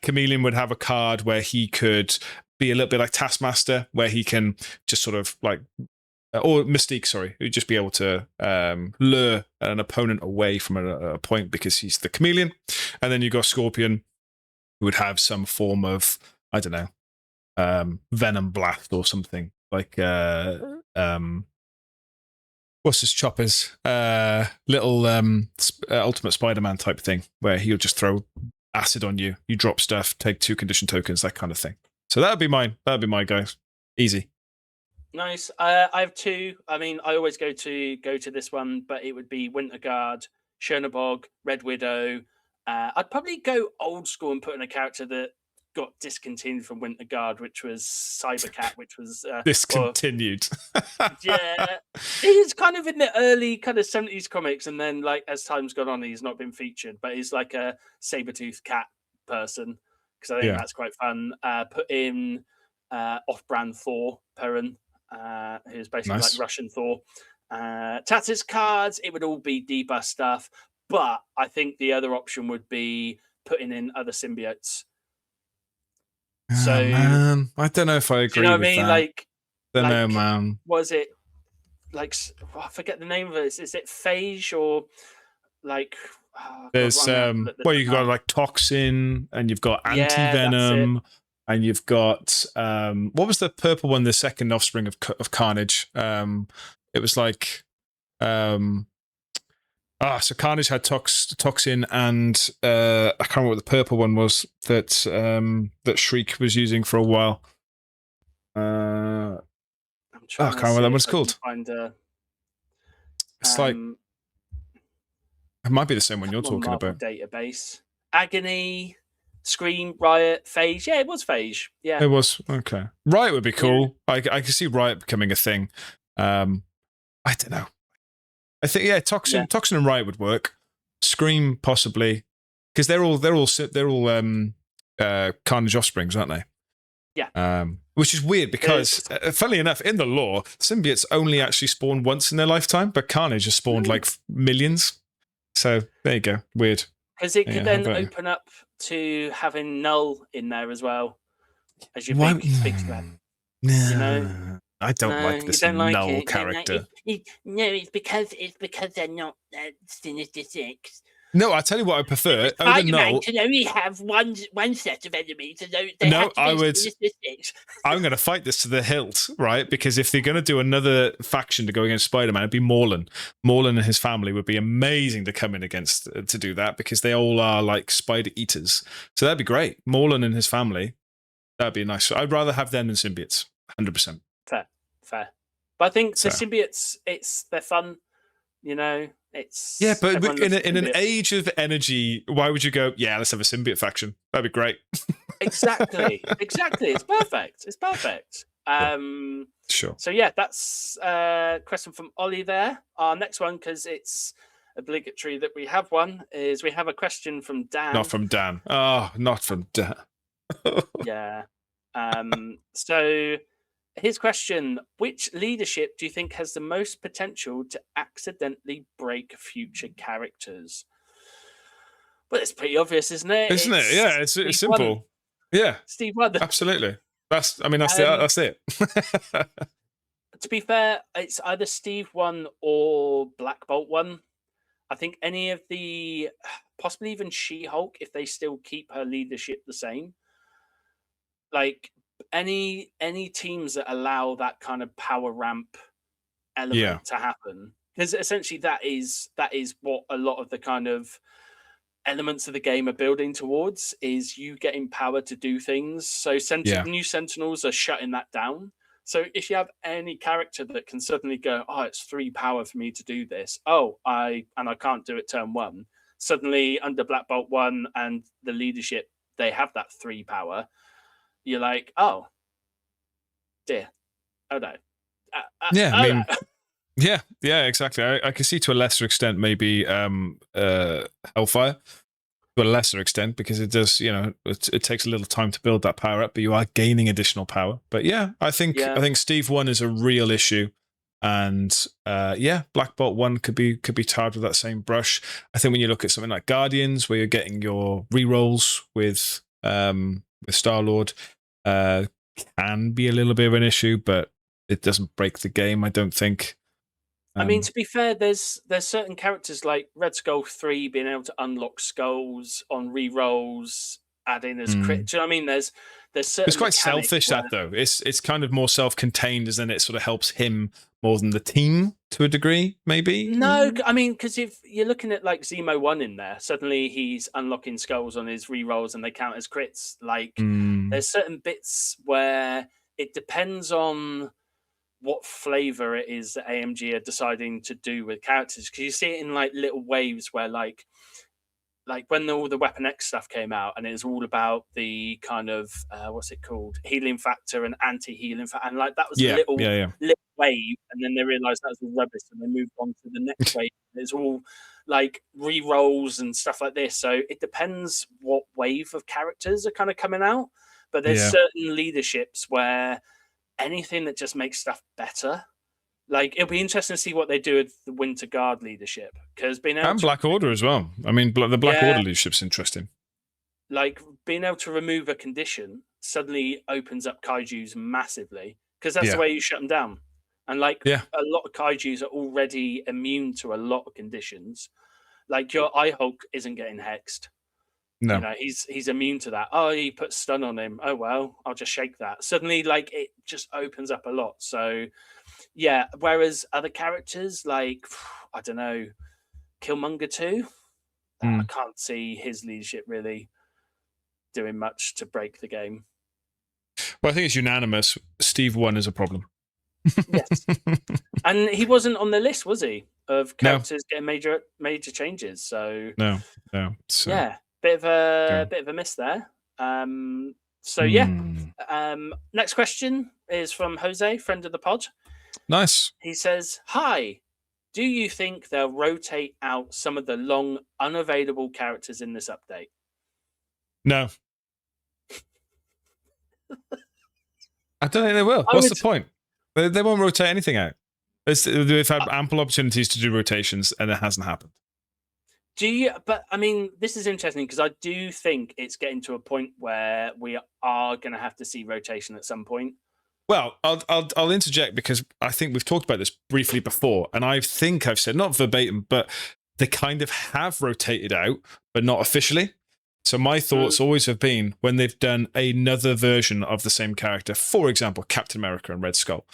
Chameleon would have a card where he could be a little bit like Taskmaster, where he can just sort of like or Mystique, sorry, who'd just be able to lure an opponent away from a point because he's the chameleon. And then you got Scorpion, who would have some form of, I don't know, venom blast or something like what's his choppers? Little Ultimate Spider-Man type thing, where he'll just throw acid on you. You drop stuff, take 2 condition tokens, that kind of thing. So that'd be mine. That'd be my guys. Easy. Nice. I have 2. I mean, I always go to this one, but it would be Winter Guard, Chernobog, Red Widow. I'd probably go old school and put in a character that got discontinued from Winter Guard, which was Cybercat, which was discontinued. Yeah, he's kind of in the early kind of 70s comics, and then like as time's gone on, he's not been featured, but he's like a saber-toothed cat person because I think that's quite fun. Put in off-brand Thor, Perrin. Who's basically like Russian Thor. Tactics cards, it would all be debust stuff, but I think the other option would be putting in other symbiotes. So, man, I don't know if I agree. Do you know what I mean? That. Like, don't know, man. Was it like I forget the name of it? Is it Phage or like? There's well, you've got like Toxin, and you've got Anti-Venom. And you've got what was the purple one? The second offspring of Carnage. It was like so Carnage had Toxin, and I can't remember what the purple one was that that Shriek was using for a while. I can't remember what it's called. It's like it might be the same one you're talking about. Database, Agony. Scream, Riot, Phage. Yeah, it was Phage. Yeah, it was. Okay, Riot would be cool. Yeah. I can see Riot becoming a thing. I don't know. I think Toxin and Riot would work. Scream possibly because they're all Carnage offsprings, aren't they? Yeah. Which is weird because, funnily enough, in the lore, symbiotes only actually spawn once in their lifetime, but Carnage has spawned like millions. So there you go. Weird. Because it could then open up to having Null in there as well as your big threat. No, you know? I don't like this Null character. No, it's because they're not Sinister Six. No, I tell you what I prefer. Spider-Man can only have one set of enemies. So I'm going to fight this to the hilt, right? Because if they're going to do another faction to go against Spider-Man, it'd be Morlun. Morlun and his family would be amazing to come in against to do that because they all are like spider eaters. So that'd be great. Morlun and his family, that'd be nice. I'd rather have them than symbiotes, 100%. Fair. But I think the symbiotes, they're fun. You know, it's but in an age of energy, why would you go? Yeah, let's have a symbiote faction. That'd be great. Exactly. It's perfect. Sure. So yeah, that's a question from Ollie there. Our next one, because it's obligatory that we have one, is we have a question from Dan. Not from Dan. Oh, not from Dan. Yeah. So his question: which leadership do you think has the most potential to accidentally break future characters? Well, it's pretty obvious, isn't it? Isn't it? Yeah, it's Steve simple. Won. Yeah, Steve Won. absolutely. That's it. To be fair, it's either Steve Won or Black Bolt Won. I think any of the, possibly even She-Hulk, if they still keep her leadership the same. Like any teams that allow that kind of power ramp element to happen, because essentially that is what a lot of the kind of elements of the game are building towards, is you getting power to do things. So new Sentinels are shutting that down. So if you have any character that can suddenly go, oh, it's 3 power for me to do this. Oh, I can't do it turn 1. Suddenly under Black Bolt 1 and the leadership, they have that 3 power. You're like, oh, dear. Oh, no. Yeah, exactly. I can see to a lesser extent maybe Hellfire, to a lesser extent, because it does, it takes a little time to build that power up, but you are gaining additional power. But yeah, I think Steve 1 is a real issue, and Black Bolt 1 could be tarred with that same brush. I think when you look at something like Guardians, where you're getting your rerolls with Star-Lord, can be a little bit of an issue, but it doesn't break the game, I don't think. I mean, to be fair, there's certain characters like Red Skull 3 being able to unlock skulls on rerolls, add in as crit. Do you know what I mean? There's certain. It's quite selfish that though. It's kind of more self-contained, as in it sort of helps him more than the team to a degree, maybe. No, I mean, because if you're looking at like Zemo 1 in there, suddenly he's unlocking skulls on his rerolls and they count as crits. Like there's certain bits where it depends on what flavor it is that AMG are deciding to do with characters, because you see it in like little waves where like when all the Weapon X stuff came out and it was all about the kind of what's it called, healing factor and anti-healing factor, and like that was a little wave, and then they realized that was all rubbish and they moved on to the next wave. It's all like re-rolls and stuff like this, so it depends what wave of characters are kind of coming out, but there's certain leaderships where anything that just makes stuff better. Like, it'll be interesting to see what they do with the Winter Guard leadership, because being able and Black Order as well. I mean, the Black Order leadership's interesting. Like, being able to remove a condition suddenly opens up kaijus massively, because that's the way you shut them down. And like a lot of kaijus are already immune to a lot of conditions. Like your Eye-Hulk isn't getting hexed. No, he's immune to that. Oh, he put stun on him. Oh well, I'll just shake that. Suddenly, like, it just opens up a lot. So, yeah. Whereas other characters, like, I don't know, Killmonger 2, I can't see his leadership really doing much to break the game. Well, I think it's unanimous. Steve 1 is a problem. Yes, and he wasn't on the list, was he? Of characters getting major changes. So no. So. Yeah. Bit of a miss there. Next question is from Jose, friend of the pod. Nice. He says, "Hi, do you think they'll rotate out some of the long unavailable characters in this update?" No. I don't think they will. What's the point? They won't rotate anything out. They've had ample opportunities to do rotations, and it hasn't happened. But I mean, this is interesting because I do think it's getting to a point where we are going to have to see rotation at some point. Well, I'll interject because I think we've talked about this briefly before, and I think I've said, not verbatim, but they kind of have rotated out, but not officially. So my thoughts always have been when they've done another version of the same character, for example, Captain America and Red Skull,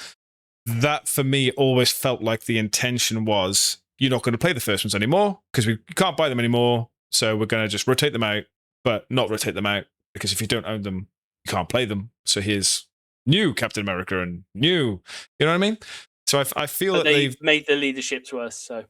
that for me always felt like the intention was, you're not going to play the first ones anymore because you can't buy them anymore. So we're going to just rotate them out, but not rotate them out because if you don't own them, you can't play them. So here's new Captain America and new, you know what I mean? So I feel that they've made the leaderships worse. So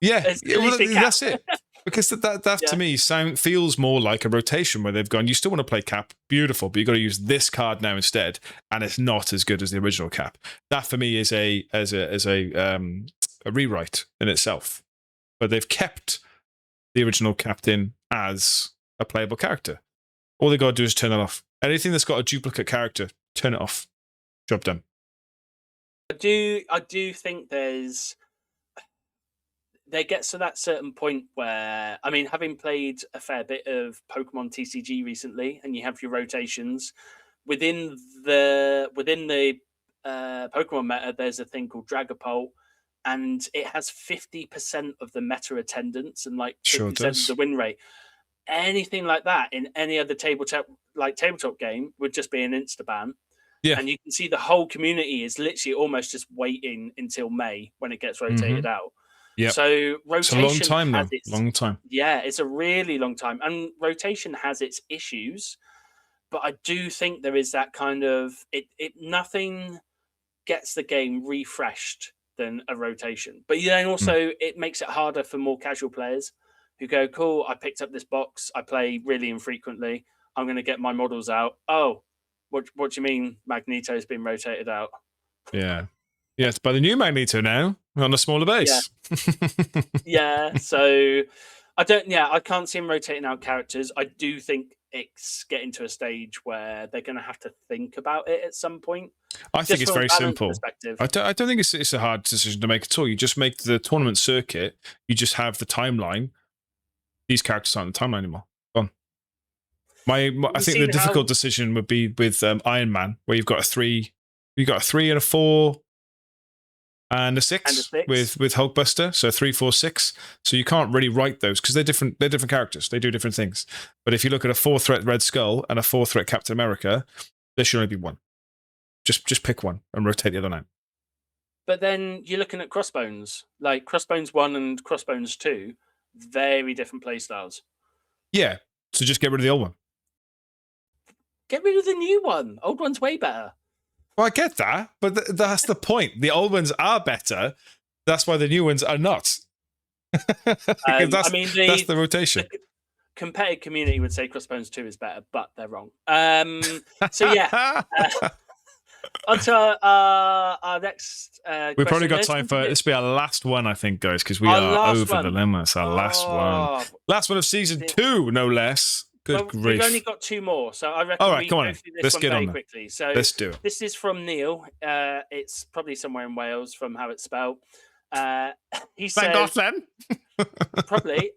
that's it. Because that to me feels more like a rotation where they've gone, you still want to play Cap, beautiful, but you've got to use this card now instead, and it's not as good as the original Cap. That for me is a rewrite in itself. But they've kept the original Captain as a playable character. All they got to do is turn it off. Anything that's got a duplicate character, turn it off. Job done. I do think there gets to that certain point where, I mean, having played a fair bit of Pokemon TCG recently, and you have your rotations within the Pokemon meta. There's a thing called Dragapult, and it has 50% of the meta attendance and like 50% of the win rate. Anything like that in any other tabletop game would just be an insta ban. Yeah. And you can see the whole community is literally almost just waiting until May when it gets rotated out. Yeah. So rotation it's a long time though. Long time. Yeah, it's a really long time. And rotation has its issues, but I do think there is that kind of nothing gets the game refreshed than a rotation. But then also it makes it harder for more casual players who go, cool, I picked up this box, I play really infrequently, I'm going to get my models out. Oh, what do you mean Magneto's been rotated out? Yeah. Yeah, it's by the new Magneto now on a smaller base. Yeah, so I can't see him rotating out characters. I do think it's getting to a stage where they're going to have to think about it at some point. I think it's very simple. I don't think it's a hard decision to make at all. You just make the tournament circuit, you just have the timeline. These characters aren't the timeline anymore. Gone. I think the difficult decision would be with Iron Man, where you've got a 3 and a 4 and a 6, with Hulkbuster, so 3, 4, 6. So you can't really write those because they're different characters. They do different things. But if you look at a 4-threat Red Skull and a 4-threat Captain America, there should only be one. Just pick one and rotate the other out. But then you're looking at Crossbones, like Crossbones 1 and Crossbones 2, very different play styles. Yeah, so just get rid of the old one. Get rid of the new one. Old one's way better. Well, I get that, but that's the point. The old ones are better. That's why the new ones are not. That's the rotation. The competitive community would say Crossbones 2 is better, but they're wrong. So yeah. On to our next We've probably got time for this will be our last one, I think, guys, because we are over the limit. It's our last one. Last one of season 2, no less. Good grief. We've only got 2 more, so I reckon we go through this one very quickly. So let's do it. This is from Neil. It's probably somewhere in Wales from how it's spelled. He says, probably,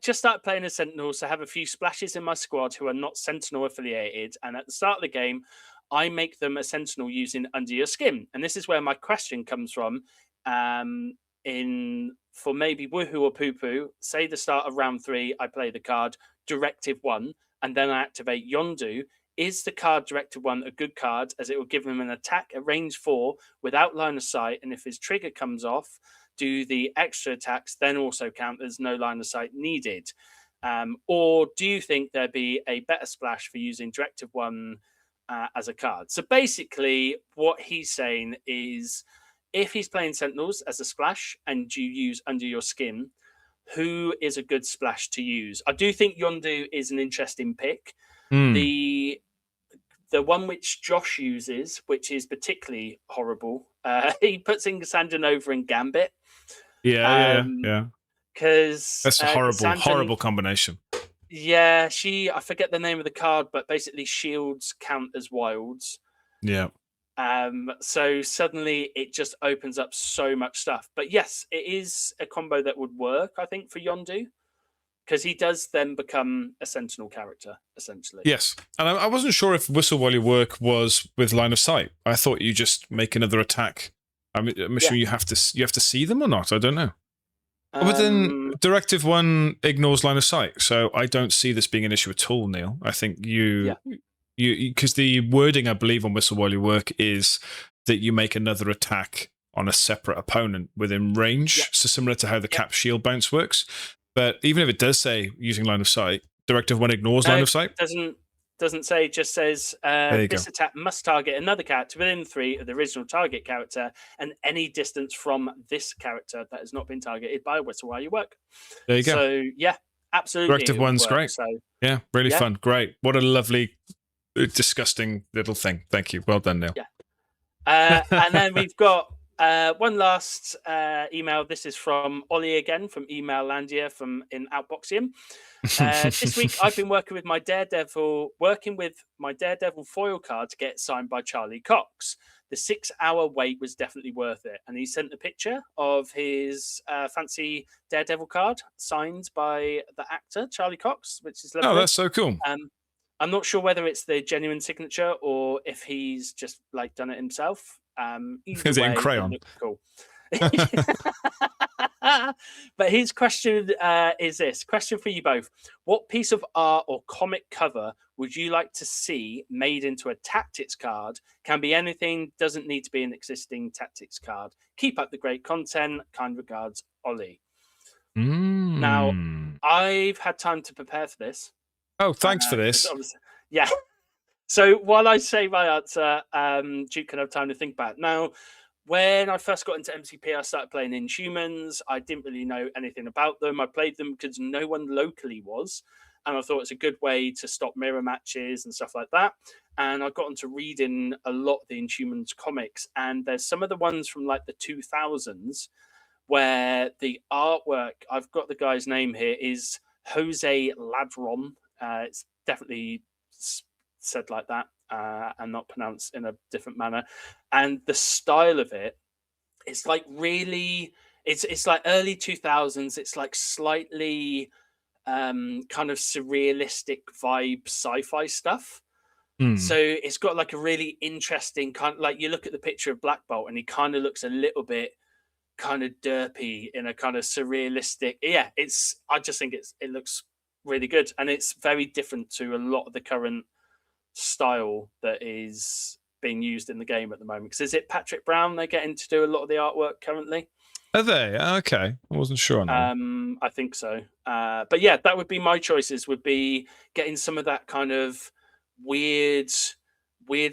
just started playing as Sentinel, so have a few splashes in my squad who are not Sentinel affiliated, and at the start of the game, I make them a Sentinel using Under Your Skin. And this is where my question comes from. For maybe Woohoo or Poo Poo, say the start of round 3, I play the card Directive 1, and then I activate Yondu. Is the card Directive 1 a good card, as it will give him an attack at range 4 without line of sight, and if his trigger comes off, do the extra attacks then also count as no line of sight needed? Or do you think there'd be a better splash for using Directive 1 as a card? So basically what he's saying is, if he's playing Sentinels as a splash and you use Under Your Skin, who is a good splash to use? I do think Yondu is an interesting pick. The one which Josh uses, which is particularly horrible, he puts in Cassandra Nova and Gambit. Yeah. Because that's a horrible combination. Yeah, I forget the name of the card, but basically shields count as wilds. Yeah. So suddenly it just opens up so much stuff. But yes, it is a combo that would work, I think, for Yondu, because he does then become a Sentinel character, essentially. Yes. And I wasn't sure if Whistle While You Work was with line of sight. I thought you just make another attack. I'm assuming you have to see them or not. I don't know. But then Directive 1 ignores line of sight, so I don't see this being an issue at all, Neil. I think because the wording, I believe, on Whistle While You Work is that you make another attack on a separate opponent within range, so similar to how the cap shield bounce works. But even if it does say using line of sight, Directive 1 ignores line of sight. Doesn't say, just says this attack must target another character within 3 of the original target character and any distance from this character that has not been targeted by a Whistle While You Work. There you go. So yeah, absolutely. Directive 1's great. So, yeah, really fun. Great. What a lovely, disgusting little thing. Thank you. Well done, Neil. Yeah. And then we've got One last email. This is from Ollie again, from Emaillandia, from in Outboxium. This week, I've been working with my Daredevil foil card to get signed by Charlie Cox. The 6-hour wait was definitely worth it, and he sent a picture of his fancy Daredevil card signed by the actor Charlie Cox, which is lovely. Oh, that's so cool. I'm not sure whether it's the genuine signature or if he's just like done it himself. Is it in crayon? It cool. But his question is this question for you both: what piece of art or comic cover would you like to see made into a tactics card? Can be anything, doesn't need to be an existing tactics card. Keep up the great content. Kind regards, Ollie. Now, I've had time to prepare for this. Oh, thanks for this. Yeah. So while I say my answer, Duke can have time to think about it. Now, when I first got into MCP, I started playing Inhumans. I didn't really know anything about them. I played them because no one locally was. And I thought it's a good way to stop mirror matches and stuff like that. And I got into reading a lot of the Inhumans comics. And there's some of the ones from like the 2000s where the artwork, I've got the guy's name here, is Jose Ladron. It's definitely said like that and not pronounced in a different manner. And the style of it, it's like really, it's like early 2000s. It's like slightly kind of surrealistic vibe sci-fi stuff. So it's got like a really interesting kind of, like, you look at the picture of Black Bolt and he kind of looks a little bit kind of derpy in a kind of surrealistic. Yeah, I just think it looks really good, and it's very different to a lot of the current style that is being used in the game at the moment. Because is it Patrick Brown they're getting to do a lot of the artwork currently? Are they? Okay, I wasn't sure on that. I think so. But yeah, that would be my choices. Would be getting some of that kind of weird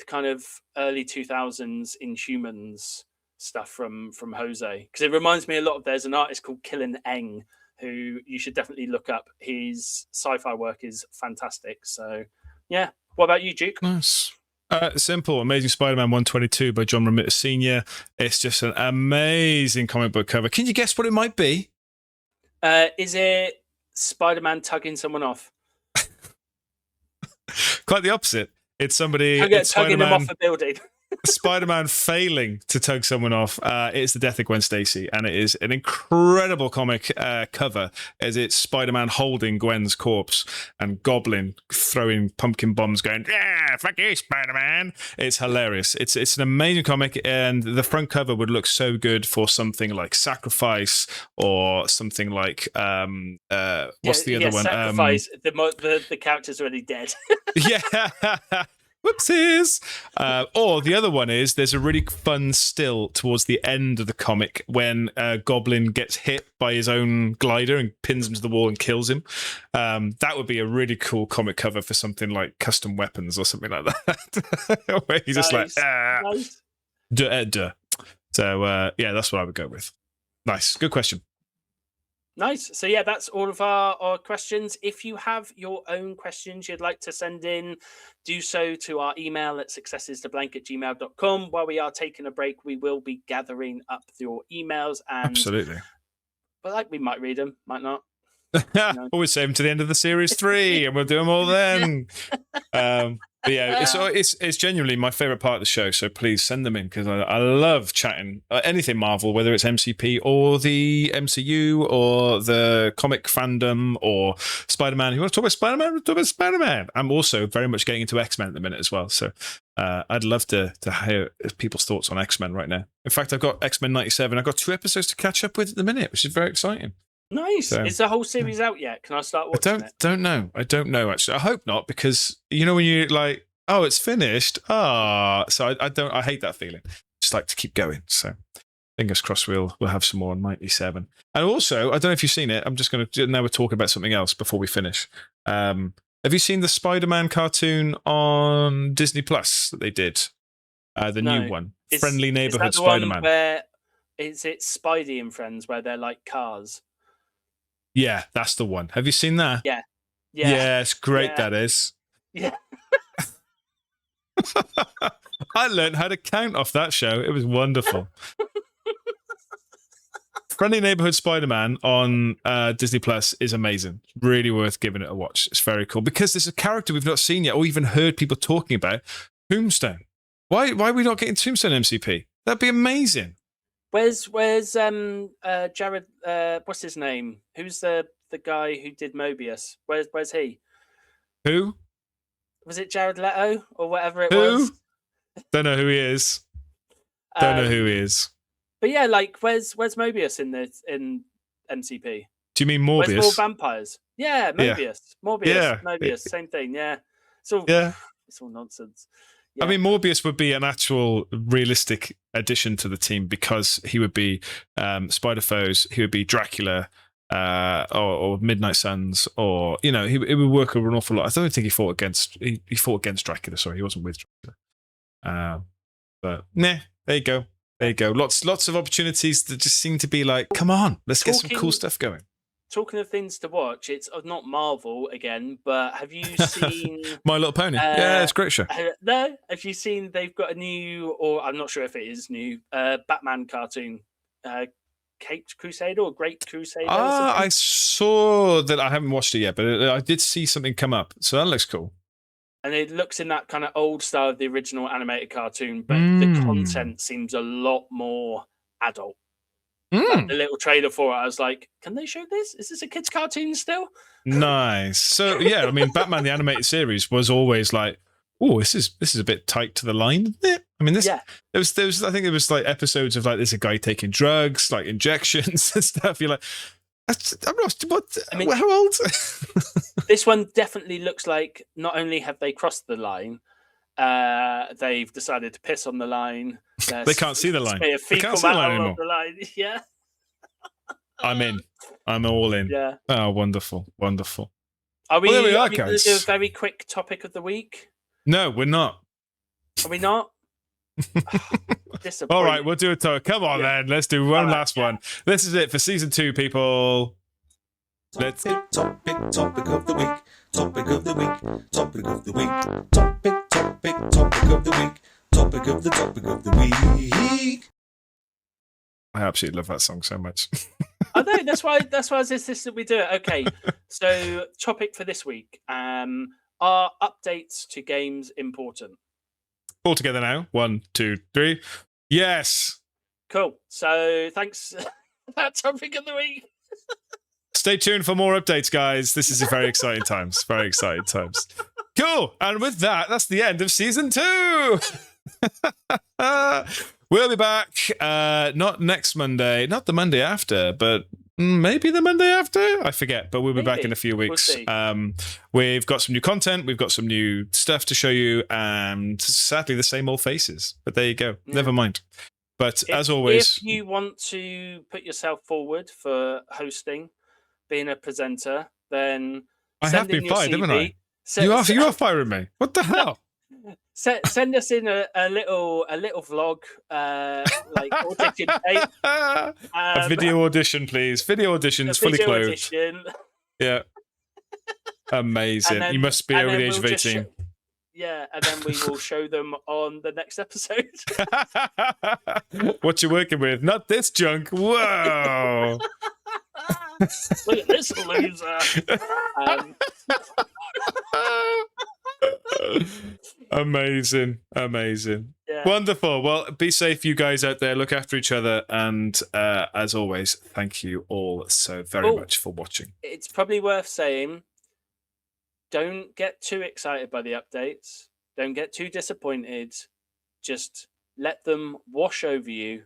kind of early 2000s Inhumans stuff from Jose, because it reminds me a lot of, there's an artist called Killen Eng who you should definitely look up. His sci-fi work is fantastic. So yeah, what about you, Duke? Nice. Simple. Amazing Spider-Man 122 by John Romita Sr. It's just an amazing comic book cover. Can you guess what it might be? Is it Spider-Man tugging someone off? Quite the opposite. It's somebody tugging them off a building. Spider-Man failing to tug someone off. It's the death of Gwen Stacy, and it is an incredible comic cover, as it's Spider-Man holding Gwen's corpse and Goblin throwing pumpkin bombs going, yeah, fuck you, Spider-Man. It's hilarious. It's an amazing comic, and the front cover would look so good for something like Sacrifice or something like what's the other one? Sacrifice. The character's already dead. Yeah. Whoopsies. Or the other one is, there's a really fun still towards the end of the comic when Goblin gets hit by his own glider and pins him to the wall and kills him. That would be a really cool comic cover for something like Custom Weapons or something like that. Where he's just like, duh. So yeah, that's what I would go with. Nice. Good question. Nice. So yeah, that's all of our questions. If you have your own questions you'd like to send in, do so to our email at successestoblanks@gmail.com. While we are taking a break, we will be gathering up your emails, and absolutely. But like, we might read them, might not. Always save them to the end of the series 3, and we'll do them all then. But yeah, it's genuinely my favorite part of the show. So please send them in, because I love chatting anything Marvel, whether it's MCP or the MCU or the comic fandom or Spider-Man. You want to talk about Spider-Man? Talk about Spider-Man. I'm also very much getting into X-Men at the minute as well. So I'd love to hear people's thoughts on X-Men right now. In fact, I've got X-Men 97. I've got 2 episodes to catch up with at the minute, which is very exciting. Nice. So, is the whole series out yet? Can I start watching it? I don't know, actually. I hope not, because you know when you're like, oh, it's finished. So I hate that feeling. Just like to keep going. So fingers crossed we'll have some more on 97. And also, I don't know if you've seen it. I'm just going to, now we're talking about something else before we finish. Have you seen the Spider-Man cartoon on Disney Plus that they did? The new one, Friendly Neighborhood Spider-Man. Where is it Spidey and Friends, where they're like cars? Yeah, that's the one. Have you seen that? Yeah. Yeah, it's great, yeah. That is. Yeah. I learned how to count off that show. It was wonderful. Friendly Neighborhood Spider-Man on Disney Plus is amazing. Really worth giving it a watch. It's very cool because there's a character we've not seen yet or even heard people talking about. Tombstone. Why are we not getting Tombstone MCP? That'd be amazing. Where's Jared? What's his name? Who's the guy who did Mobius? Where's he? Who? Was it Jared Leto or whatever it Who? was? Don't know who he is. Don't know who he is. But yeah, like where's Mobius in MCP? Do you mean Morbius? Where's more vampires? Yeah, Mobius. Yeah. Morbius. Yeah. Mobius. Same thing. Yeah. It's all nonsense. Yeah. I mean, Morbius would be an actual realistic addition to the team because he would be Spider-Foes, he would be Dracula, or Midnight Suns, or it would work over an awful lot. I don't think he fought against Dracula. Sorry, he wasn't with Dracula. But there you go. There you go. Lots of opportunities that just seem to be like, come on, let's get some cool stuff going. Talking of things to watch, it's not Marvel again, but have you seen My Little Pony? Yeah, it's a great show. No, have you seen they've got a new, or I'm not sure if it is new, Batman cartoon, Caped Crusader or Great Crusader? I saw that. I haven't watched it yet, but I did see something come up, so that looks cool. And it looks in that kind of old style of the original animated cartoon, but the content seems a lot more adult. Like the little trailer for it, I was like, can they show this? Is this a kid's cartoon still? Nice. So yeah, I mean, Batman the animated series was always like, oh, this is a bit tight to the line, isn't it? I mean, there was I think it was like episodes of like there's a guy taking drugs, like injections and stuff. You're like, I'm not. What? I mean, how old? This one definitely looks like not only have they crossed the line, they've decided to piss on the line. They can't see the line. They can't see the line anymore. The line. Yeah. I'm in. I'm all in. Yeah. Oh, wonderful, wonderful. Are we? Well, there we are, are we going to do a very quick topic of the week? No, we're not. Are we not? All right, we'll do a topic. Come on, then. Let's do one last one. This is it for season 2, people. Let's Topic of the week. Topic of the week. Topic of the week. Topic of the week. Topic of the week. I absolutely love that song so much. I know, that's why I insist that we do it. Okay, so topic for this week. Are updates to games important? All together now. 1, 2, 3. Yes. Cool. So thanks for that topic of the week. Stay tuned for more updates, guys. This is a very exciting times. Very exciting times. Cool. And with that, that's the end of season 2. We'll be back. Not next Monday, not the Monday after, but maybe the Monday after. I forget, but we'll be back in a few weeks. We'll see. We've got some new content. We've got some new stuff to show you, and sadly, the same old faces. But there you go. Yeah. Never mind. But as always, if you want to put yourself forward for hosting, being a presenter, then I have been fired, haven't I? You are firing me. What the hell? Send us in a little vlog, like audition tape. A video audition, please. Video auditions, fully clothed. Audition. Yeah. Amazing. Then, you must be over the age of 18. Yeah, and then we will show them on the next episode. What you working with? Not this junk. Whoa. Look at this loser. Amazing. Yeah. Wonderful. Well, be safe, you guys out there. Look after each other. And as always, thank you all so very much for watching. It's probably worth saying, don't get too excited by the updates. Don't get too disappointed. Just let them wash over you.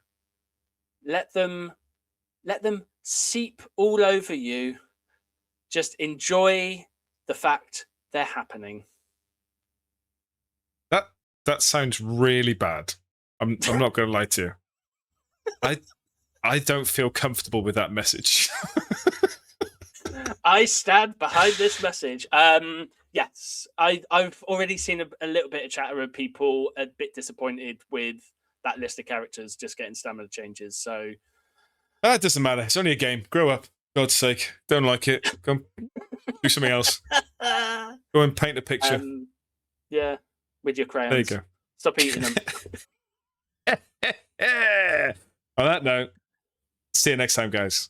Let them seep all over you. Just enjoy the fact they're happening. That sounds really bad. I'm not going to lie to you. I don't feel comfortable with that message. I stand behind this message. Yes, I've already seen a little bit of chatter of people a bit disappointed with that list of characters just getting stamina changes. So it doesn't matter. It's only a game. Grow up. God's sake. Don't like it. Go do something else. Go and paint a picture. Yeah, with your crayons. There you go. Stop eating them. On that note, See you next time, guys.